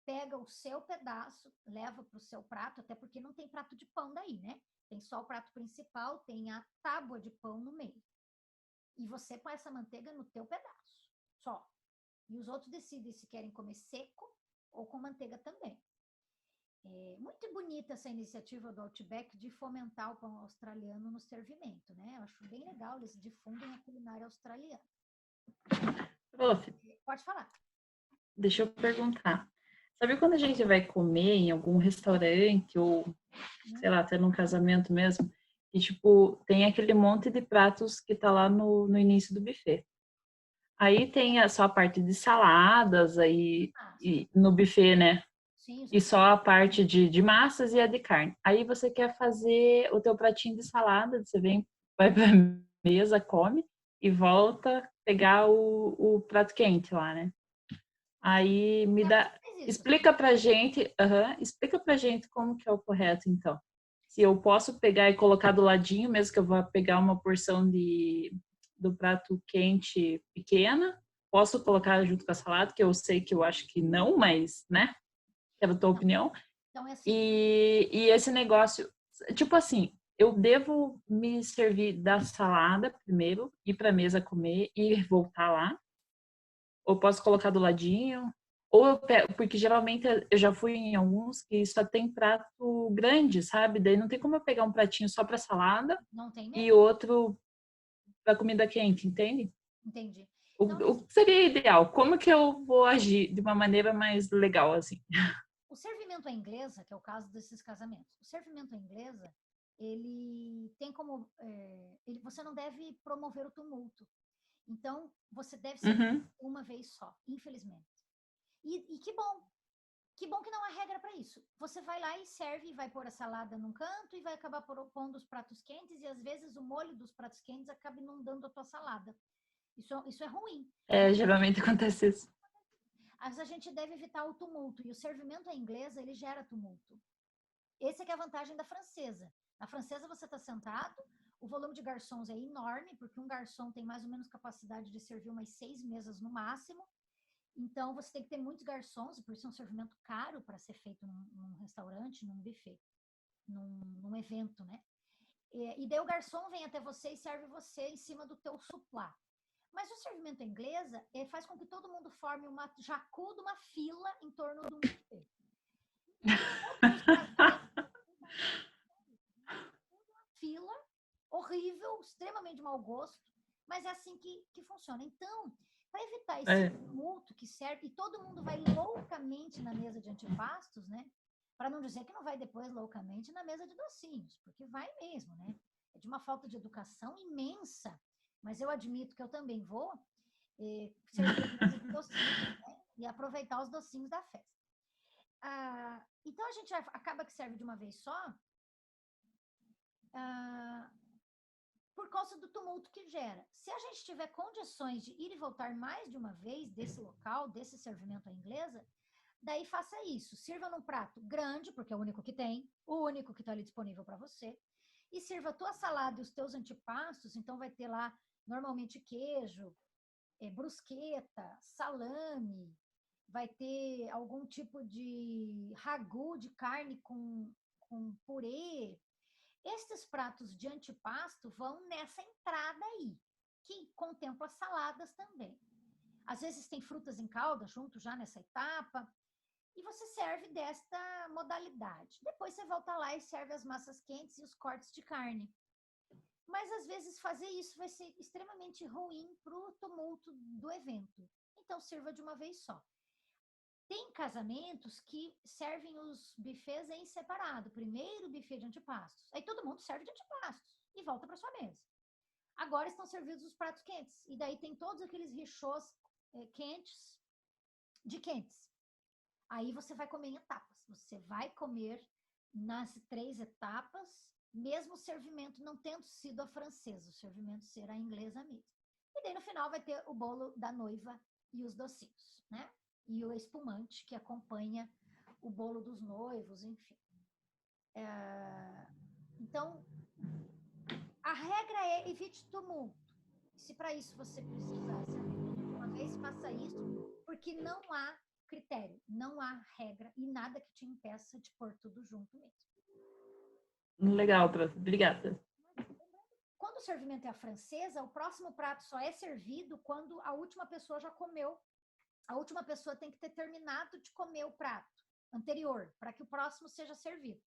pega o seu pedaço, leva para o seu prato, até porque não tem prato de pão daí, né? Tem só o prato principal, tem a tábua de pão no meio. E você põe essa manteiga no teu pedaço, só. E os outros decidem se querem comer seco ou com manteiga também. É muito bonita essa iniciativa do Outback de fomentar o pão australiano no servimento, né? Eu acho bem legal, eles difundem a culinária australiana. Prof, Pode falar. deixa eu perguntar. Sabe quando a gente vai comer em algum restaurante ou, sei lá, até num casamento mesmo, e, tipo, tem aquele monte de pratos que tá lá no início do buffet. Aí tem só a parte de saladas aí e no buffet, né? Sim, E só a parte de massas e a de carne. Aí você quer fazer o teu pratinho de salada, você vai pra mesa, come e volta pegar o prato quente lá, né? Aí explica pra gente como que é o correto, então. Se eu posso pegar e colocar do ladinho, mesmo que eu vá pegar uma porção do prato quente pequena, posso colocar junto com a salada, que eu sei que eu acho que não, mas, né? Quero a tua opinião. Então é assim. E esse negócio, tipo assim, eu devo me servir da salada primeiro, ir para a mesa comer e voltar lá? Ou posso colocar do ladinho? Ou eu pego, porque geralmente eu já fui em alguns que só tem prato grande, sabe? Daí não tem como eu pegar um pratinho só para salada e outro para comida quente, entende? Entendi. O que seria ideal? Como que eu vou agir de uma maneira mais legal, assim? O servimento à inglesa, que é o caso desses casamentos, o servimento à inglesa, ele tem como... você não deve promover o tumulto. Então, você deve servir uma vez só, infelizmente. E que bom que não há regra para isso. Você vai lá e serve, vai pôr a salada num canto e vai acabar pondo os pratos quentes e às vezes o molho dos pratos quentes acaba inundando a tua salada. Isso é ruim. Geralmente acontece isso. Mas a gente deve evitar o tumulto. E o servimento à inglesa, ele gera tumulto. Essa é que é a vantagem da francesa. Na francesa, você está sentado, o volume de garçons é enorme, porque um garçom tem mais ou menos capacidade de servir umas 6 mesas no máximo. Então, você tem que ter muitos garçons, por isso é um servimento caro para ser feito num restaurante, num buffet, num evento, né? E daí o garçom vem até você e serve você em cima do teu suplá. Mas o servimento à inglesa faz com que todo mundo forme uma jacuda, uma fila em torno de um buffet. Uma fila horrível, extremamente mau gosto, mas é assim que funciona. Então, para evitar esse tumulto que serve, e todo mundo vai loucamente na mesa de antepastos, né? Para não dizer que não vai depois loucamente na mesa de docinhos, porque vai mesmo, né? É de uma falta de educação imensa, mas eu admito que eu também vou servir a mesa de docinhos, né? E aproveitar os docinhos da festa. Então, a gente acaba que serve de uma vez só, por causa do tumulto que gera. Se a gente tiver condições de ir e voltar mais de uma vez desse local, desse servimento à inglesa, daí faça isso. Sirva num prato grande, porque é o único que tem, o único que está ali disponível para você, e sirva a tua salada e os teus antepastos. Então, vai ter lá, normalmente, queijo, brusqueta, salame, vai ter algum tipo de ragu de carne com purê. Estes pratos de antipasto vão nessa entrada aí, que contempla saladas também. Às vezes tem frutas em calda junto já nessa etapa, e você serve desta modalidade. Depois você volta lá e serve as massas quentes e os cortes de carne. Mas às vezes fazer isso vai ser extremamente ruim para o tumulto do evento. Então sirva de uma vez só. Tem casamentos que servem os buffets em separado. Primeiro o buffet de antepastos. Aí todo mundo serve de antepastos e volta para sua mesa. Agora estão servidos os pratos quentes. E daí tem todos aqueles richôs quentes de quentes. Aí você vai comer em etapas. Você vai comer nas 3 etapas, mesmo o servimento não tendo sido a francesa, o servimento será a inglesa mesmo. E daí no final vai ter o bolo da noiva e os docinhos, né? E o espumante que acompanha o bolo dos noivos, enfim. Então, a regra é evite tumulto. Se para isso você precisar servir uma vez, faça isso, porque não há critério, não há regra e nada que te impeça de pôr tudo junto mesmo. Legal, prof. Obrigada. Quando o servimento é a francesa, o próximo prato só é servido quando a última pessoa já comeu. A última pessoa tem que ter terminado de comer o prato anterior, para que o próximo seja servido.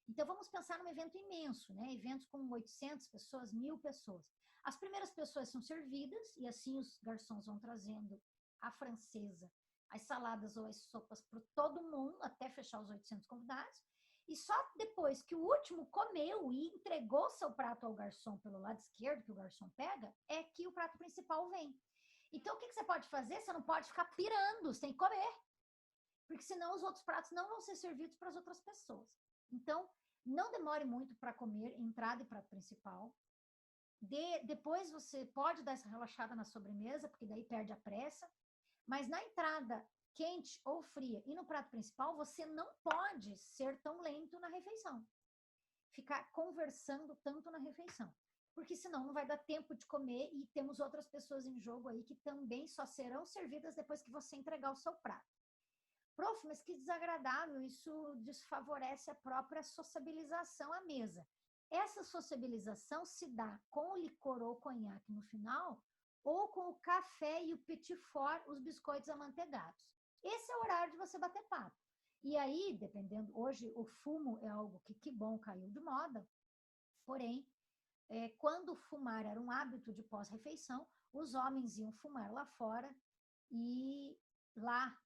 Então, vamos pensar num evento imenso, né? Eventos com 800 pessoas, 1000 pessoas. As primeiras pessoas são servidas e assim os garçons vão trazendo a francesa, as saladas ou as sopas para todo mundo, até fechar os 800 convidados. E só depois que o último comeu e entregou seu prato ao garçom pelo lado esquerdo, que o garçom pega, é que o prato principal vem. Então, o que você pode fazer? Você não pode ficar pirando, você tem que comer. Porque senão os outros pratos não vão ser servidos para as outras pessoas. Então, não demore muito para comer entrada e prato principal. Depois você pode dar essa relaxada na sobremesa, porque daí perde a pressa. Mas na entrada quente ou fria e no prato principal, você não pode ser tão lento na refeição. Ficar conversando tanto na refeição. Porque senão não vai dar tempo de comer e temos outras pessoas em jogo aí que também só serão servidas depois que você entregar o seu prato. Prof, mas que desagradável, isso desfavorece a própria sociabilização à mesa. Essa sociabilização se dá com o licor ou conhaque no final ou com o café e o petit four, os biscoitos amanteigados. Esse é o horário de você bater papo. E aí, dependendo, hoje o fumo é algo que bom, caiu de moda, porém, quando fumar era um hábito de pós-refeição, os homens iam fumar lá fora e lá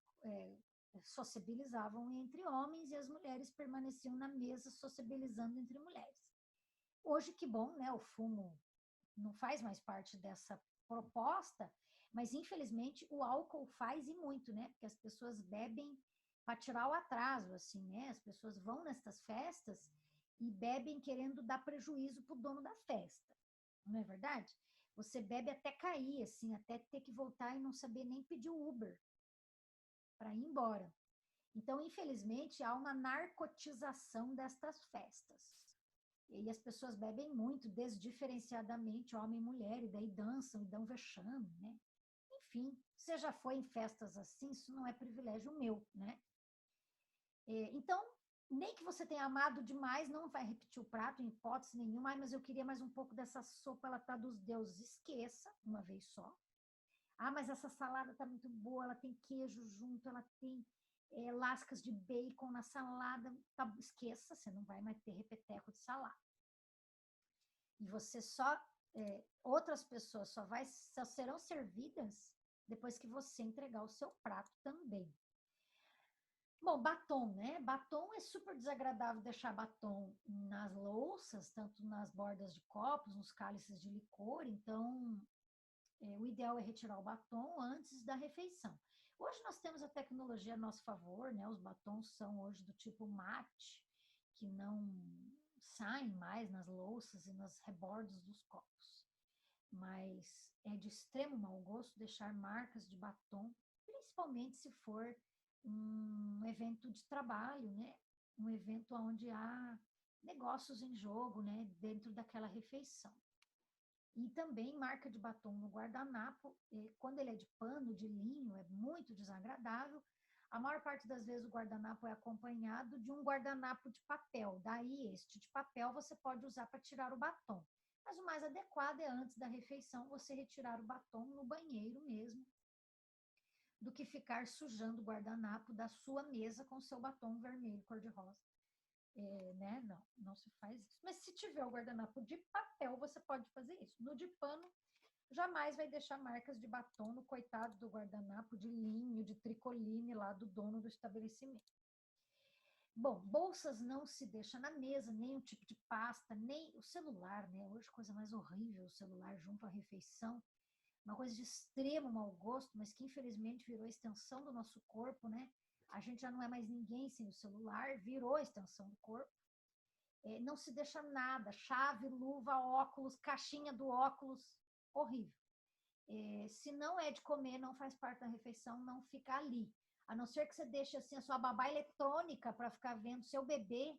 sociabilizavam entre homens e as mulheres permaneciam na mesa sociabilizando entre mulheres. Hoje, que bom, né? O fumo não faz mais parte dessa proposta, mas infelizmente o álcool faz e muito, né? Porque as pessoas bebem para tirar o atraso, assim, né? As pessoas vão nestas festas e bebem querendo dar prejuízo para o dono da festa, não é verdade? Você bebe até cair, assim, até ter que voltar e não saber nem pedir o Uber para ir embora. Então, infelizmente, há uma narcotização destas festas. E as pessoas bebem muito, desdiferenciadamente, homem e mulher, e daí dançam e dão vexame, né? Enfim, você já foi em festas assim, isso não é privilégio meu, né? Então, nem que você tenha amado demais, não vai repetir o prato em hipótese nenhuma. Mas eu queria mais um pouco dessa sopa, ela tá dos deuses. Esqueça, uma vez só. Mas essa salada tá muito boa, ela tem queijo junto, ela tem lascas de bacon na salada. Tá, esqueça, você não vai mais ter repeteco de salada. E você outras pessoas só serão servidas depois que você entregar o seu prato também. Bom, batom, né? Batom é super desagradável deixar batom nas louças, tanto nas bordas de copos, nos cálices de licor. Então, o ideal é retirar o batom antes da refeição. Hoje nós temos a tecnologia a nosso favor, né? Os batons são hoje do tipo mate, que não saem mais nas louças e nas rebordas dos copos. Mas é de extremo mau gosto deixar marcas de batom, principalmente se for um evento de trabalho, né? Um evento onde há negócios em jogo, né? Dentro daquela refeição. E também marca de batom no guardanapo, quando ele é de pano, de linho, é muito desagradável. A maior parte das vezes o guardanapo é acompanhado de um guardanapo de papel. Daí, este de papel você pode usar para tirar o batom. Mas o mais adequado é antes da refeição você retirar o batom no banheiro mesmo, do que ficar sujando o guardanapo da sua mesa com seu batom vermelho cor-de-rosa. Né? Não se faz isso. Mas se tiver o guardanapo de papel, você pode fazer isso. No de pano, jamais vai deixar marcas de batom no coitado do guardanapo de linho, de tricoline lá do dono do estabelecimento. Bom, bolsas não se deixa na mesa, nem o tipo de pasta, nem o celular, né? Hoje, coisa mais horrível, o celular junto à refeição. Uma coisa de extremo mau gosto, mas que infelizmente virou a extensão do nosso corpo, né? A gente já não é mais ninguém sem o celular, virou a extensão do corpo. Não se deixa nada, chave, luva, óculos, caixinha do óculos, horrível. Se não é de comer, não faz parte da refeição, não fica ali. A não ser que você deixe assim a sua babá eletrônica para ficar vendo seu bebê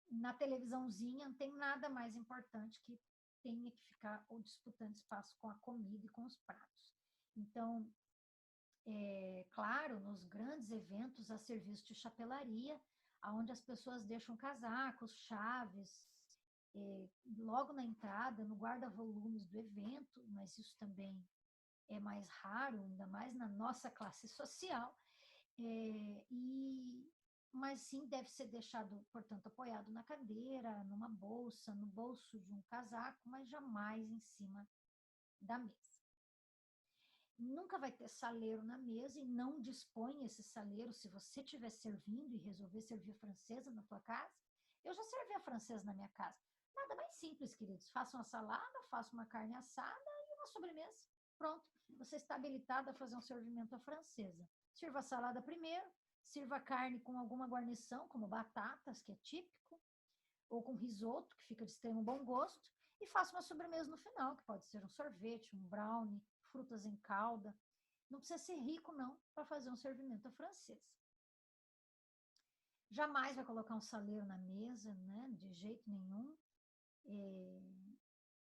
na televisãozinha, não tem nada mais importante que tenha que ficar ou disputando espaço com a comida e com os pratos. Então, claro, nos grandes eventos há serviço de chapelaria, onde as pessoas deixam casacos, chaves, logo na entrada, no guarda-volumes do evento, mas isso também é mais raro, ainda mais na nossa classe social, mas sim deve ser deixado, portanto, apoiado na cadeira, numa bolsa, no bolso de um casaco, mas jamais em cima da mesa. Nunca vai ter saleiro na mesa e não dispõe esse saleiro se você estiver servindo e resolver servir a francesa na tua casa. Eu já servi a francesa na minha casa. Nada mais simples, queridos. Faça uma salada, faça uma carne assada e uma sobremesa. Pronto, você está habilitado a fazer um servimento à francesa. Sirva a salada primeiro, sirva a carne com alguma guarnição, como batatas, que é típico, ou com risoto, que fica de extremo bom gosto, e faça uma sobremesa no final, que pode ser um sorvete, um brownie, frutas em calda. Não precisa ser rico, não, para fazer um servimento à francesa. Jamais vai colocar um saleiro na mesa, né? De jeito nenhum.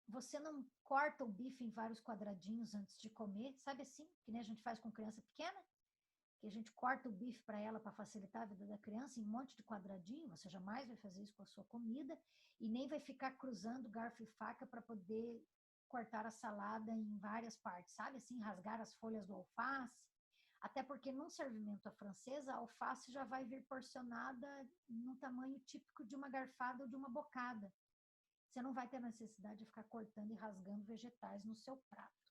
Você não corta o bife em vários quadradinhos antes de comer, sabe assim? Que nem a gente faz com criança pequena, que a gente corta o bife para ela para facilitar a vida da criança em um monte de quadradinho. Você jamais vai fazer isso com a sua comida e nem vai ficar cruzando garfo e faca para poder cortar a salada em várias partes, sabe? Assim, rasgar as folhas do alface. Até porque num servimento à francesa, a alface já vai vir porcionada no tamanho típico de uma garfada ou de uma bocada. Você não vai ter necessidade de ficar cortando e rasgando vegetais no seu prato.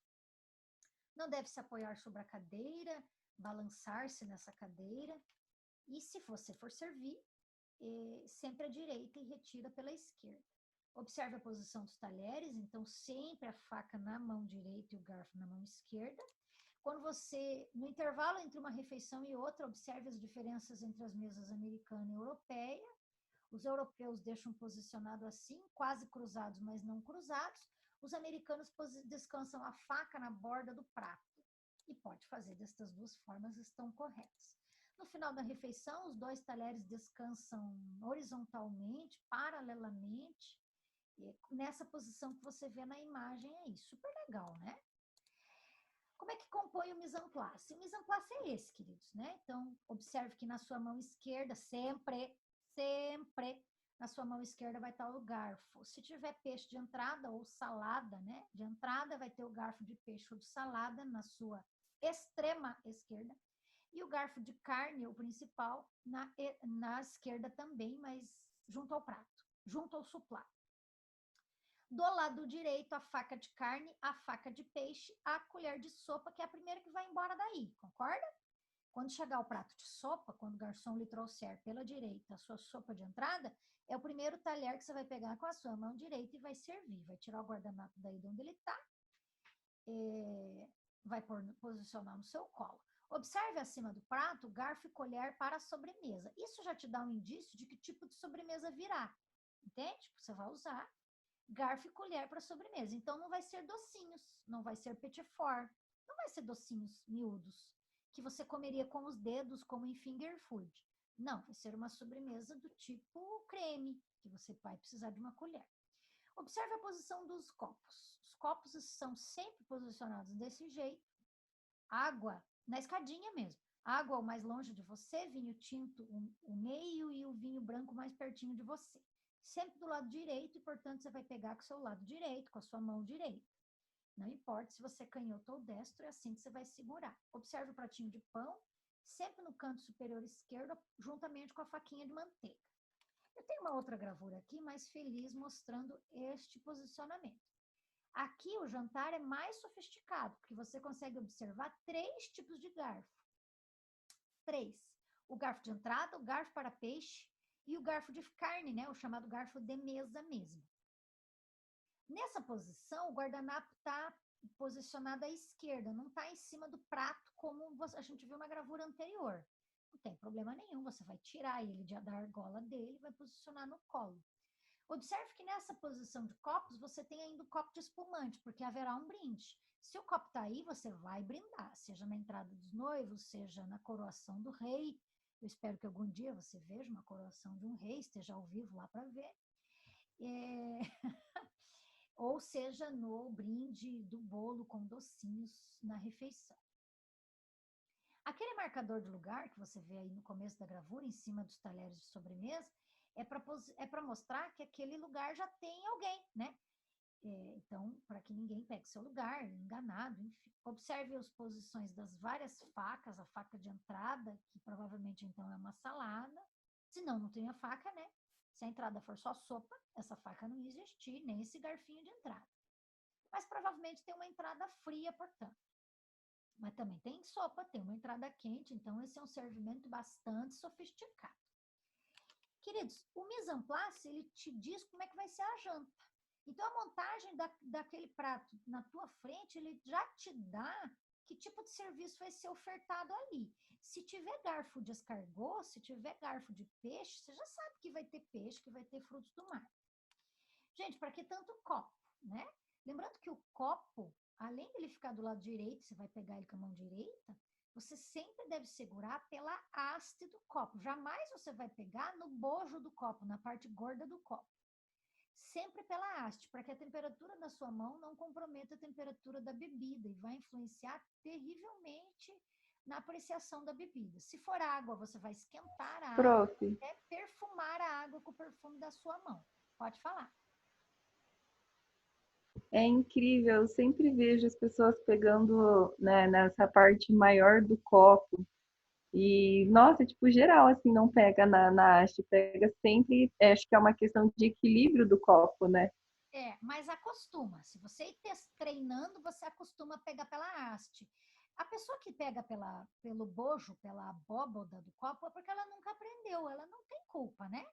Não deve se apoiar sobre a cadeira, balançar-se nessa cadeira. E se você for servir, sempre à direita e retira pela esquerda. Observe a posição dos talheres, então sempre a faca na mão direita e o garfo na mão esquerda. Quando você, no intervalo entre uma refeição e outra, observe as diferenças entre as mesas americana e europeia. Os europeus deixam posicionado assim, quase cruzados, mas não cruzados. Os americanos descansam a faca na borda do prato. E pode fazer destas duas formas, estão corretas. No final da refeição, os dois talheres descansam horizontalmente, paralelamente, nessa posição que você vê na imagem aí. Super legal, né? Como é que compõe o mise en place? O mise en place é esse, queridos, né? Então, observe que na sua mão esquerda, sempre, na sua mão esquerda vai estar o garfo. Se tiver peixe de entrada ou salada, né? De entrada vai ter o garfo de peixe ou de salada na sua extrema esquerda. E o garfo de carne, o principal, na esquerda também, mas junto ao prato, junto ao suplá. Do lado direito, a faca de carne, a faca de peixe, a colher de sopa, que é a primeira que vai embora daí, concorda? Quando chegar o prato de sopa, quando o garçom lhe trouxer pela direita a sua sopa de entrada, é o primeiro talher que você vai pegar com a sua mão direita e vai servir. Vai tirar o guardanapo daí de onde ele está, vai posicionar no seu colo. Observe acima do prato garfo e colher para a sobremesa. Isso já te dá um indício de que tipo de sobremesa virá. Entende? Você vai usar garfo e colher para sobremesa. Então, não vai ser docinhos, não vai ser petit four, não vai ser docinhos miúdos, que você comeria com os dedos, como em finger food. Não, vai ser uma sobremesa do tipo creme, que você vai precisar de uma colher. Observe a posição dos copos. Os copos são sempre posicionados desse jeito. Água, na escadinha mesmo. Água o mais longe de você, vinho tinto o meio e o vinho branco mais pertinho de você. Sempre do lado direito e, portanto, você vai pegar com o seu lado direito, com a sua mão direita. Não importa se você é canhoto ou destro, é assim que você vai segurar. Observe o pratinho de pão, sempre no canto superior esquerdo, juntamente com a faquinha de manteiga. Eu tenho uma outra gravura aqui, mais feliz, mostrando este posicionamento. Aqui o jantar é mais sofisticado, porque você consegue observar 3 tipos de garfo. 3. O garfo de entrada, o garfo para peixe e o garfo de carne, né? O chamado garfo de mesa mesmo. Nessa posição, o guardanapo está posicionado à esquerda, não está em cima do prato, como a gente viu na gravura anterior. Não tem problema nenhum, você vai tirar ele da argola dele e vai posicionar no colo. Observe que nessa posição de copos, você tem ainda o copo de espumante, porque haverá um brinde. Se o copo está aí, você vai brindar, seja na entrada dos noivos, seja na coroação do rei. Eu espero que algum dia você veja uma coroação de um rei, esteja ao vivo lá para ver. Ou seja, no brinde do bolo com docinhos na refeição. Aquele marcador de lugar que você vê aí no começo da gravura, em cima dos talheres de sobremesa, é para mostrar que aquele lugar já tem alguém, né? Então, para que ninguém pegue seu lugar, enganado, enfim. Observe as posições das várias facas, a faca de entrada, que provavelmente então é uma salada. Se não tem a faca, né? Se a entrada for só sopa, essa faca não ia existir, nem esse garfinho de entrada. Mas provavelmente tem uma entrada fria, portanto. Mas também tem sopa, tem uma entrada quente, então esse é um servimento bastante sofisticado. Queridos, o mise en place, ele te diz como é que vai ser a janta. Então, a montagem daquele prato na tua frente, ele já te dá que tipo de serviço vai ser ofertado ali. Se tiver garfo de escargot, se tiver garfo de peixe, você já sabe que vai ter peixe, que vai ter frutos do mar. Gente, para que tanto copo, né? Lembrando que o copo, além dele ficar do lado direito, você vai pegar ele com a mão direita, você sempre deve segurar pela haste do copo. Jamais você vai pegar no bojo do copo, na parte gorda do copo. Sempre pela haste, para que a temperatura da sua mão não comprometa a temperatura da bebida e vai influenciar terrivelmente na apreciação da bebida. Se for água, você vai esquentar a água até perfumar a água com o perfume da sua mão. Pode falar. É incrível, eu sempre vejo as pessoas pegando, né, nessa parte maior do copo. E, nossa, tipo, geral, assim, não pega na haste, pega sempre, acho que é uma questão de equilíbrio do copo, né? Mas acostuma. Se você ir treinando, você acostuma a pegar pela haste. A pessoa que pega pelo bojo, pela abóboda do copo, é porque ela nunca aprendeu, ela não tem culpa, né?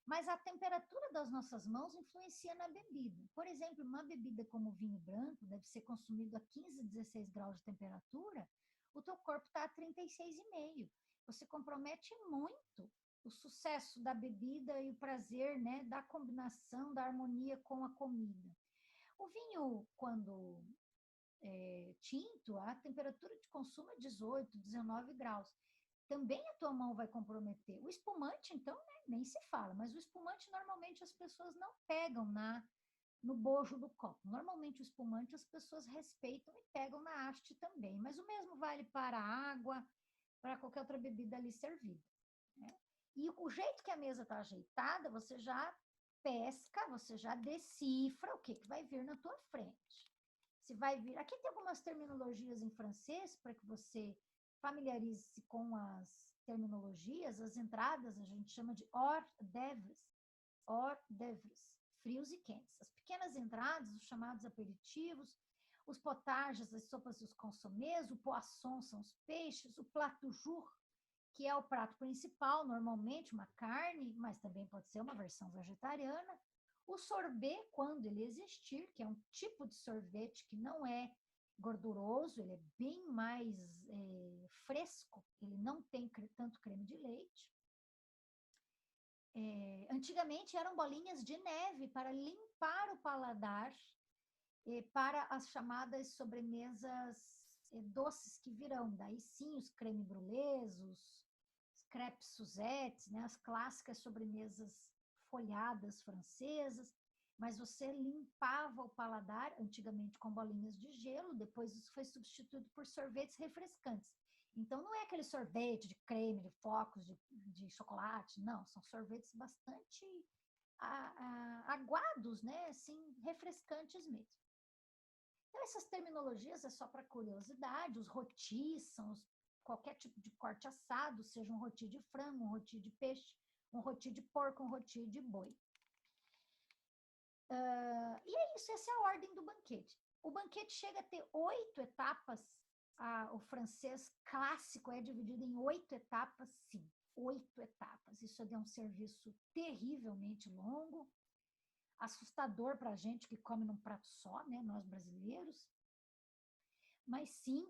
Mas a temperatura das nossas mãos influencia na bebida. Por exemplo, uma bebida como vinho branco deve ser consumido a 15, 16 graus de temperatura, o teu corpo está a 36,5. Você compromete muito o sucesso da bebida e o prazer, né, da combinação, da harmonia com a comida. O vinho, quando tinto, a temperatura de consumo é 18, 19 graus. Também a tua mão vai comprometer. O espumante, então, né, nem se fala, mas o espumante normalmente as pessoas não pegam no bojo do copo. Normalmente o espumante as pessoas respeitam e pegam na haste também, mas o mesmo vale para a água, para qualquer outra bebida ali servida, né? E o jeito que a mesa está ajeitada, você já pesca, você já decifra o que vai vir na tua frente. Se vai vir... Aqui tem algumas terminologias em francês para que você familiarize-se com as terminologias. As entradas a gente chama de hors d'oeuvres, frios e quentes. As pequenas entradas, os chamados aperitivos, Os potages, as sopas e os consomés, o poisson são os peixes, o plat du jour, que é o prato principal, normalmente uma carne, mas também pode ser uma versão vegetariana. O sorbet, quando ele existir, que é um tipo de sorvete que não é gorduroso, ele é bem mais fresco, ele não tem tanto creme de leite. Antigamente eram bolinhas de neve para limpar o paladar, para as chamadas sobremesas doces que virão. Daí sim, os creme brûlés, os crêpes Suzette, né, as clássicas sobremesas folhadas francesas, mas você limpava o paladar, antigamente com bolinhas de gelo, depois isso foi substituído por sorvetes refrescantes. Então, não é aquele sorvete de creme, de flocos, de chocolate, não, são sorvetes bastante aguados, né, assim, refrescantes mesmo. Então, essas terminologias é só para curiosidade, os rotis são qualquer tipo de corte assado, seja um roti de frango, um roti de peixe, um roti de porco, um roti de boi. E é isso, essa é a ordem do banquete. O banquete chega a ter 8 etapas. O francês clássico é dividido em 8 etapas, sim, 8 etapas. Isso é um serviço terrivelmente longo, assustador para a gente que come num prato só, né, nós brasileiros. Mas sim,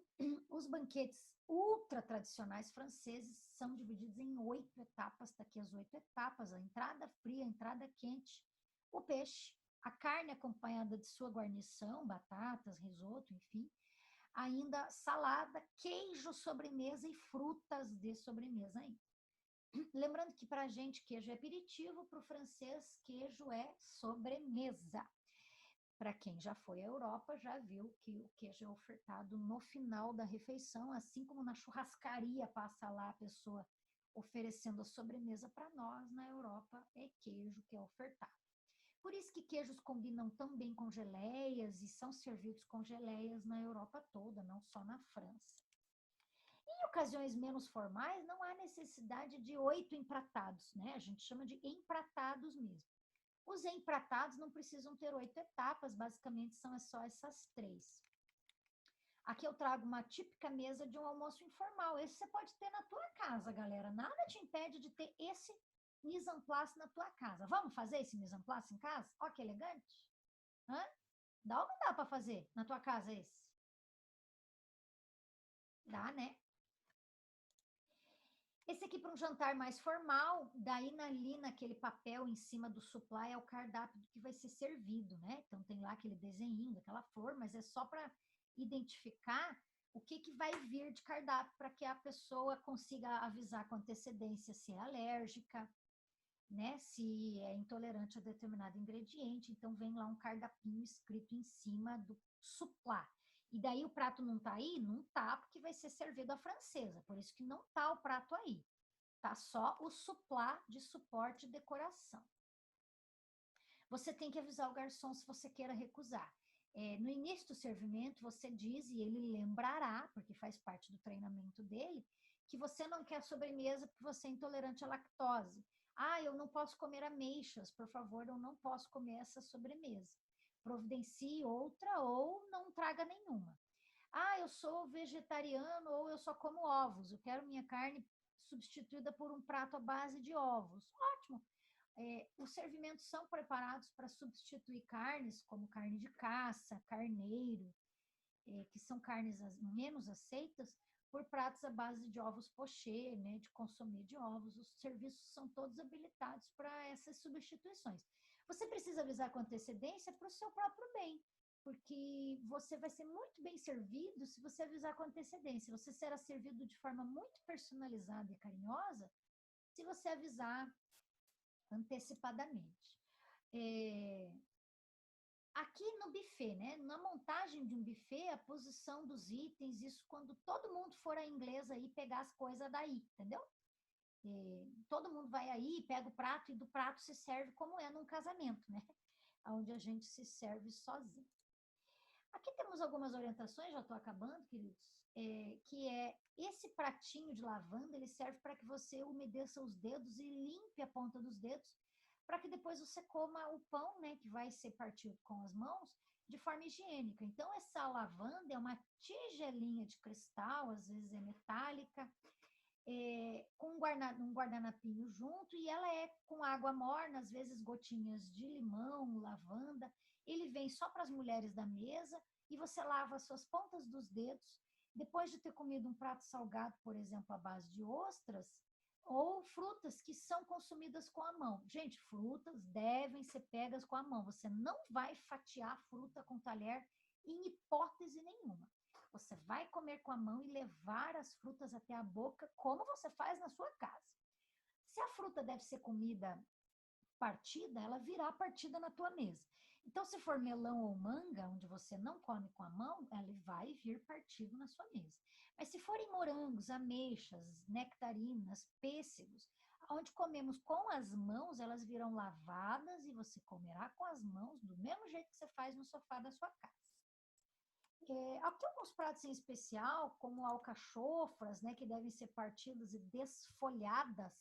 os banquetes ultra tradicionais franceses são divididos em 8 etapas. Daqui as 8 etapas, a entrada fria, a entrada quente, o peixe, a carne acompanhada de sua guarnição, batatas, risoto, enfim, ainda salada, queijo, sobremesa e frutas de sobremesa ainda. Lembrando que para a gente queijo é aperitivo, para o francês queijo é sobremesa. Para quem já foi à Europa, já viu que o queijo é ofertado no final da refeição, assim como na churrascaria passa lá a pessoa oferecendo a sobremesa. Para nós, na Europa, é queijo que é ofertado. Por isso que queijos combinam tão bem com geleias e são servidos com geleias na Europa toda, não só na França. Em ocasiões menos formais, não há necessidade de 8 empratados, né? A gente chama de empratados mesmo. Os empratados não precisam ter 8 etapas, basicamente são só essas 3. Aqui eu trago uma típica mesa de um almoço informal. Esse você pode ter na tua casa, galera. Nada te impede de ter esse mise en place na tua casa. Vamos fazer esse mise en place em casa? Ó, que elegante. Hã? Dá ou não dá para fazer na tua casa esse? Dá, né? Esse aqui para um jantar mais formal, daí ali naquele papel em cima do supply é o cardápio que vai ser servido, né? Então tem lá aquele desenho daquela flor, mas é só para identificar o que vai vir de cardápio para que a pessoa consiga avisar com antecedência se é alérgica, né? Se é intolerante a determinado ingrediente. Então vem lá um cardapinho escrito em cima do supply. E daí o prato não tá aí? Não tá, porque vai ser servido à francesa. Por isso que não tá o prato aí. Tá só o supply de suporte e decoração. Você tem que avisar o garçom se você queira recusar. No início do servimento, você diz, e ele lembrará, porque faz parte do treinamento dele, que você não quer sobremesa porque você é intolerante à lactose. Ah, eu não posso comer ameixas, por favor, eu não posso comer essa sobremesa. Providencie outra ou não traga nenhuma. Ah, eu sou vegetariano ou eu só como ovos, eu quero minha carne substituída por um prato à base de ovos. Ótimo! Os servimentos são preparados para substituir carnes, como carne de caça, carneiro, que são carnes menos aceitas, por pratos à base de ovos pochê, né, de consomê de ovos. Os serviços são todos habilitados para essas substituições. Você precisa avisar com antecedência para o seu próprio bem, porque você vai ser muito bem servido se você avisar com antecedência. Você será servido de forma muito personalizada e carinhosa se você avisar antecipadamente. Aqui no buffet, né? Na montagem de um buffet, a posição dos itens, isso quando todo mundo for a inglesa aí pegar as coisas daí, entendeu? Todo mundo vai aí, pega o prato e do prato se serve como é num casamento, né? Onde a gente se serve sozinho. Aqui temos algumas orientações, já estou acabando, queridos, que esse pratinho de lavanda, ele serve para que você umedeça os dedos e limpe a ponta dos dedos, para que depois você coma o pão, né, que vai ser partido com as mãos, de forma higiênica. Então, essa lavanda é uma tigelinha de cristal, às vezes é metálica, com um guardanapinho junto, e ela é com água morna, às vezes gotinhas de limão, lavanda. Ele vem só para as mulheres da mesa e você lava as suas pontas dos dedos. Depois de ter comido um prato salgado, por exemplo, à base de ostras, ou frutas que são consumidas com a mão. Gente, frutas devem ser pegas com a mão. Você não vai fatiar fruta com talher em hipótese nenhuma. Você vai comer com a mão e levar as frutas até a boca, como você faz na sua casa. Se a fruta deve ser comida partida, ela virá partida na tua mesa. Então, se for melão ou manga, onde você não come com a mão, ela vai vir partido na sua mesa. Mas se forem morangos, ameixas, nectarinas, pêssegos, onde comemos com as mãos, elas virão lavadas e você comerá com as mãos do mesmo jeito que você faz no sofá da sua casa. Aqui alguns pratos em especial, como alcachofras, né, que devem ser partidas e desfolhadas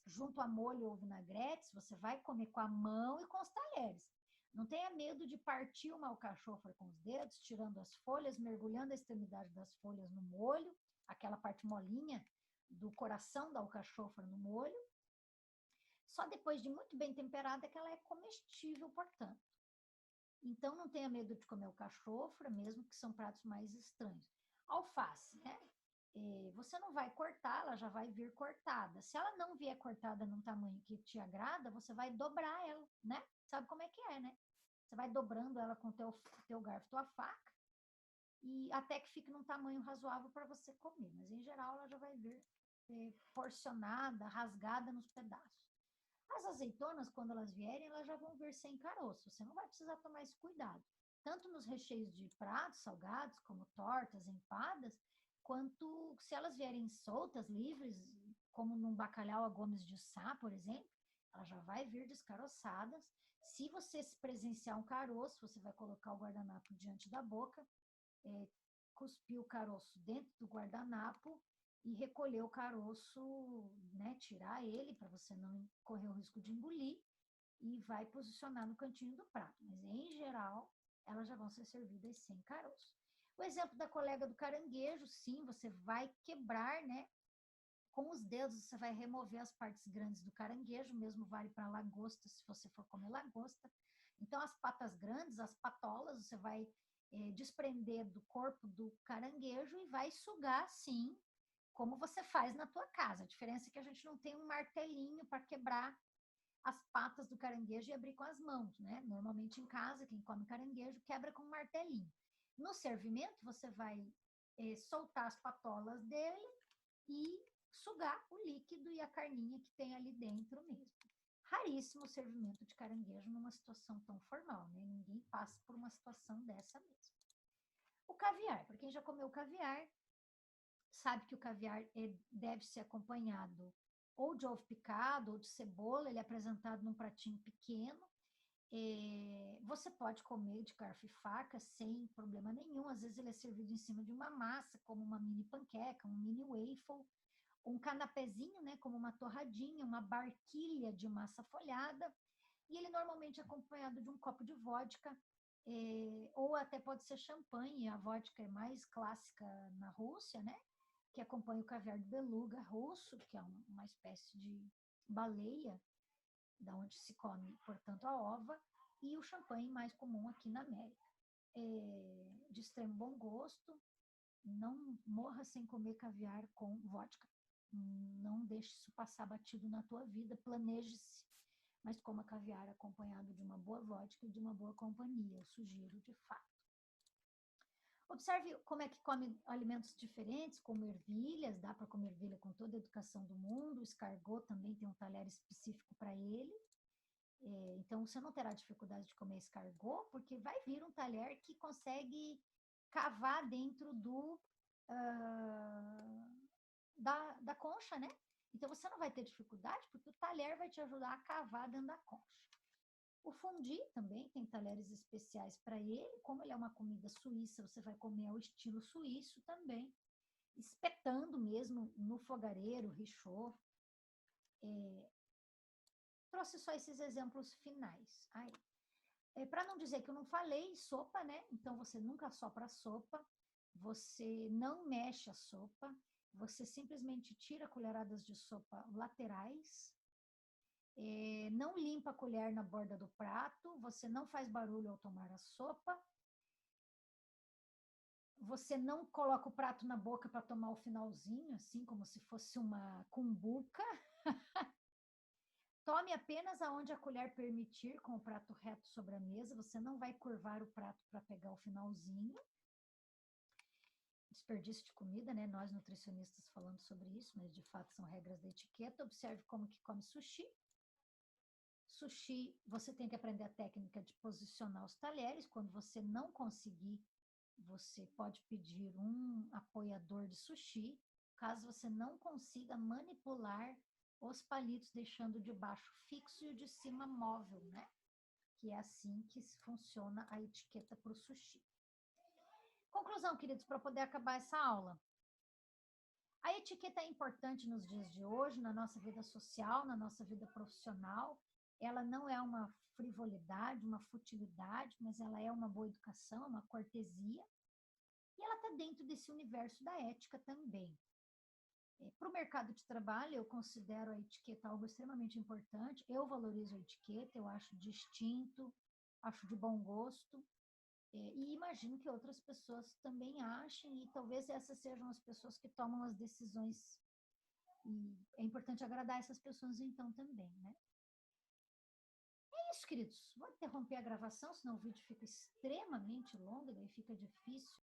junto a molho ou vinagretes. Você vai comer com a mão e com os talheres. Não tenha medo de partir uma alcachofra com os dedos, tirando as folhas, mergulhando a extremidade das folhas no molho, aquela parte molinha do coração da alcachofra no molho. Só depois de muito bem temperada que ela é comestível, portanto. Então, não tenha medo de comer alcachofra, mesmo que são pratos mais estranhos. Alface, né? Você não vai cortar, ela já vai vir cortada. Se ela não vier cortada num tamanho que te agrada, você vai dobrar ela, né? Sabe como é que é, né? Você vai dobrando ela com o teu garfo, tua faca, e até que fique num tamanho razoável para você comer. Mas, em geral, ela já vai vir porcionada, rasgada nos pedaços. As azeitonas, quando elas vierem, elas já vão vir sem caroço. Você não vai precisar tomar esse cuidado. Tanto nos recheios de pratos salgados, como tortas, empadas, quanto se elas vierem soltas, livres, como num bacalhau a Gomes de Sá, por exemplo, ela já vai vir descaroçadas. Se você presenciar um caroço, você vai colocar o guardanapo diante da boca, cuspir o caroço dentro do guardanapo e recolher o caroço, né, tirar ele para você não correr o risco de engolir, e vai posicionar no cantinho do prato. Mas, em geral, elas já vão ser servidas sem caroço. O exemplo da colega do caranguejo, sim, você vai quebrar, né? Com os dedos, você vai remover as partes grandes do caranguejo, mesmo vale para lagosta, se você for comer lagosta. Então, as patas grandes, as patolas, você vai desprender do corpo do caranguejo e vai sugar, sim, como você faz na tua casa. A diferença é que a gente não tem um martelinho para quebrar as patas do caranguejo e abrir com as mãos, né? Normalmente em casa, quem come caranguejo quebra com um martelinho. No servimento, você vai soltar as patolas dele e sugar o líquido e a carninha que tem ali dentro mesmo. Raríssimo o servimento de caranguejo numa situação tão formal, né? Ninguém passa por uma situação dessa mesmo. O caviar, para quem já comeu caviar, sabe que o caviar deve ser acompanhado ou de ovo picado ou de cebola. Ele é apresentado num pratinho pequeno. Você pode comer de garfo e faca sem problema nenhum. Às vezes ele é servido em cima de uma massa, como uma mini panqueca, um mini waffle, um canapézinho, né, como uma torradinha, uma barquilha de massa folhada. E ele normalmente é acompanhado de um copo de vodka, ou até pode ser champanhe. A vodka é mais clássica na Rússia, né? Que acompanha o caviar de beluga russo, que é uma espécie de baleia, da onde se come, portanto, a ova, e o champanhe mais comum aqui na América. De extremo bom gosto, não morra sem comer caviar com vodka. Não deixe isso passar batido na tua vida, planeje-se, mas coma caviar acompanhado de uma boa vodka e de uma boa companhia, eu sugiro de fato. Observe como é que come alimentos diferentes, como ervilhas. Dá para comer ervilha com toda a educação do mundo. O escargot também tem um talher específico para ele. Então, você não terá dificuldade de comer escargot, porque vai vir um talher que consegue cavar dentro da concha, né? Então, você não vai ter dificuldade, porque o talher vai te ajudar a cavar dentro da concha. O fondue também tem talheres especiais para ele. Como ele é uma comida suíça, você vai comer ao estilo suíço também, espetando mesmo no fogareiro, richô. Trouxe só esses exemplos finais. Para não dizer que eu não falei, sopa, né? Então você nunca assopra a sopa, você não mexe a sopa, você simplesmente tira colheradas de sopa laterais, não limpa a colher na borda do prato, você não faz barulho ao tomar a sopa, você não coloca o prato na boca para tomar o finalzinho, assim como se fosse uma cumbuca. Tome apenas aonde a colher permitir, com o prato reto sobre a mesa. Você não vai curvar o prato para pegar o finalzinho. Desperdício de comida, né? Nós nutricionistas falando sobre isso, mas de fato são regras da etiqueta. Observe como que come sushi. Sushi, você tem que aprender a técnica de posicionar os talheres. Quando você não conseguir, você pode pedir um apoiador de sushi. Caso você não consiga manipular os palitos, deixando o de baixo fixo e o de cima móvel, né? Que é assim que funciona a etiqueta para o sushi. Conclusão, queridos, para poder acabar essa aula. A etiqueta é importante nos dias de hoje, na nossa vida social, na nossa vida profissional. Ela não é uma frivolidade, uma futilidade, mas ela é uma boa educação, uma cortesia. E ela está dentro desse universo da ética também. Para o mercado de trabalho, eu considero a etiqueta algo extremamente importante. Eu valorizo a etiqueta, eu acho distinto, acho de bom gosto. E imagino que outras pessoas também achem, e talvez essas sejam as pessoas que tomam as decisões. E é importante agradar essas pessoas então também, né? É isso, queridos. Vou interromper a gravação, senão o vídeo fica extremamente longo, daí fica difícil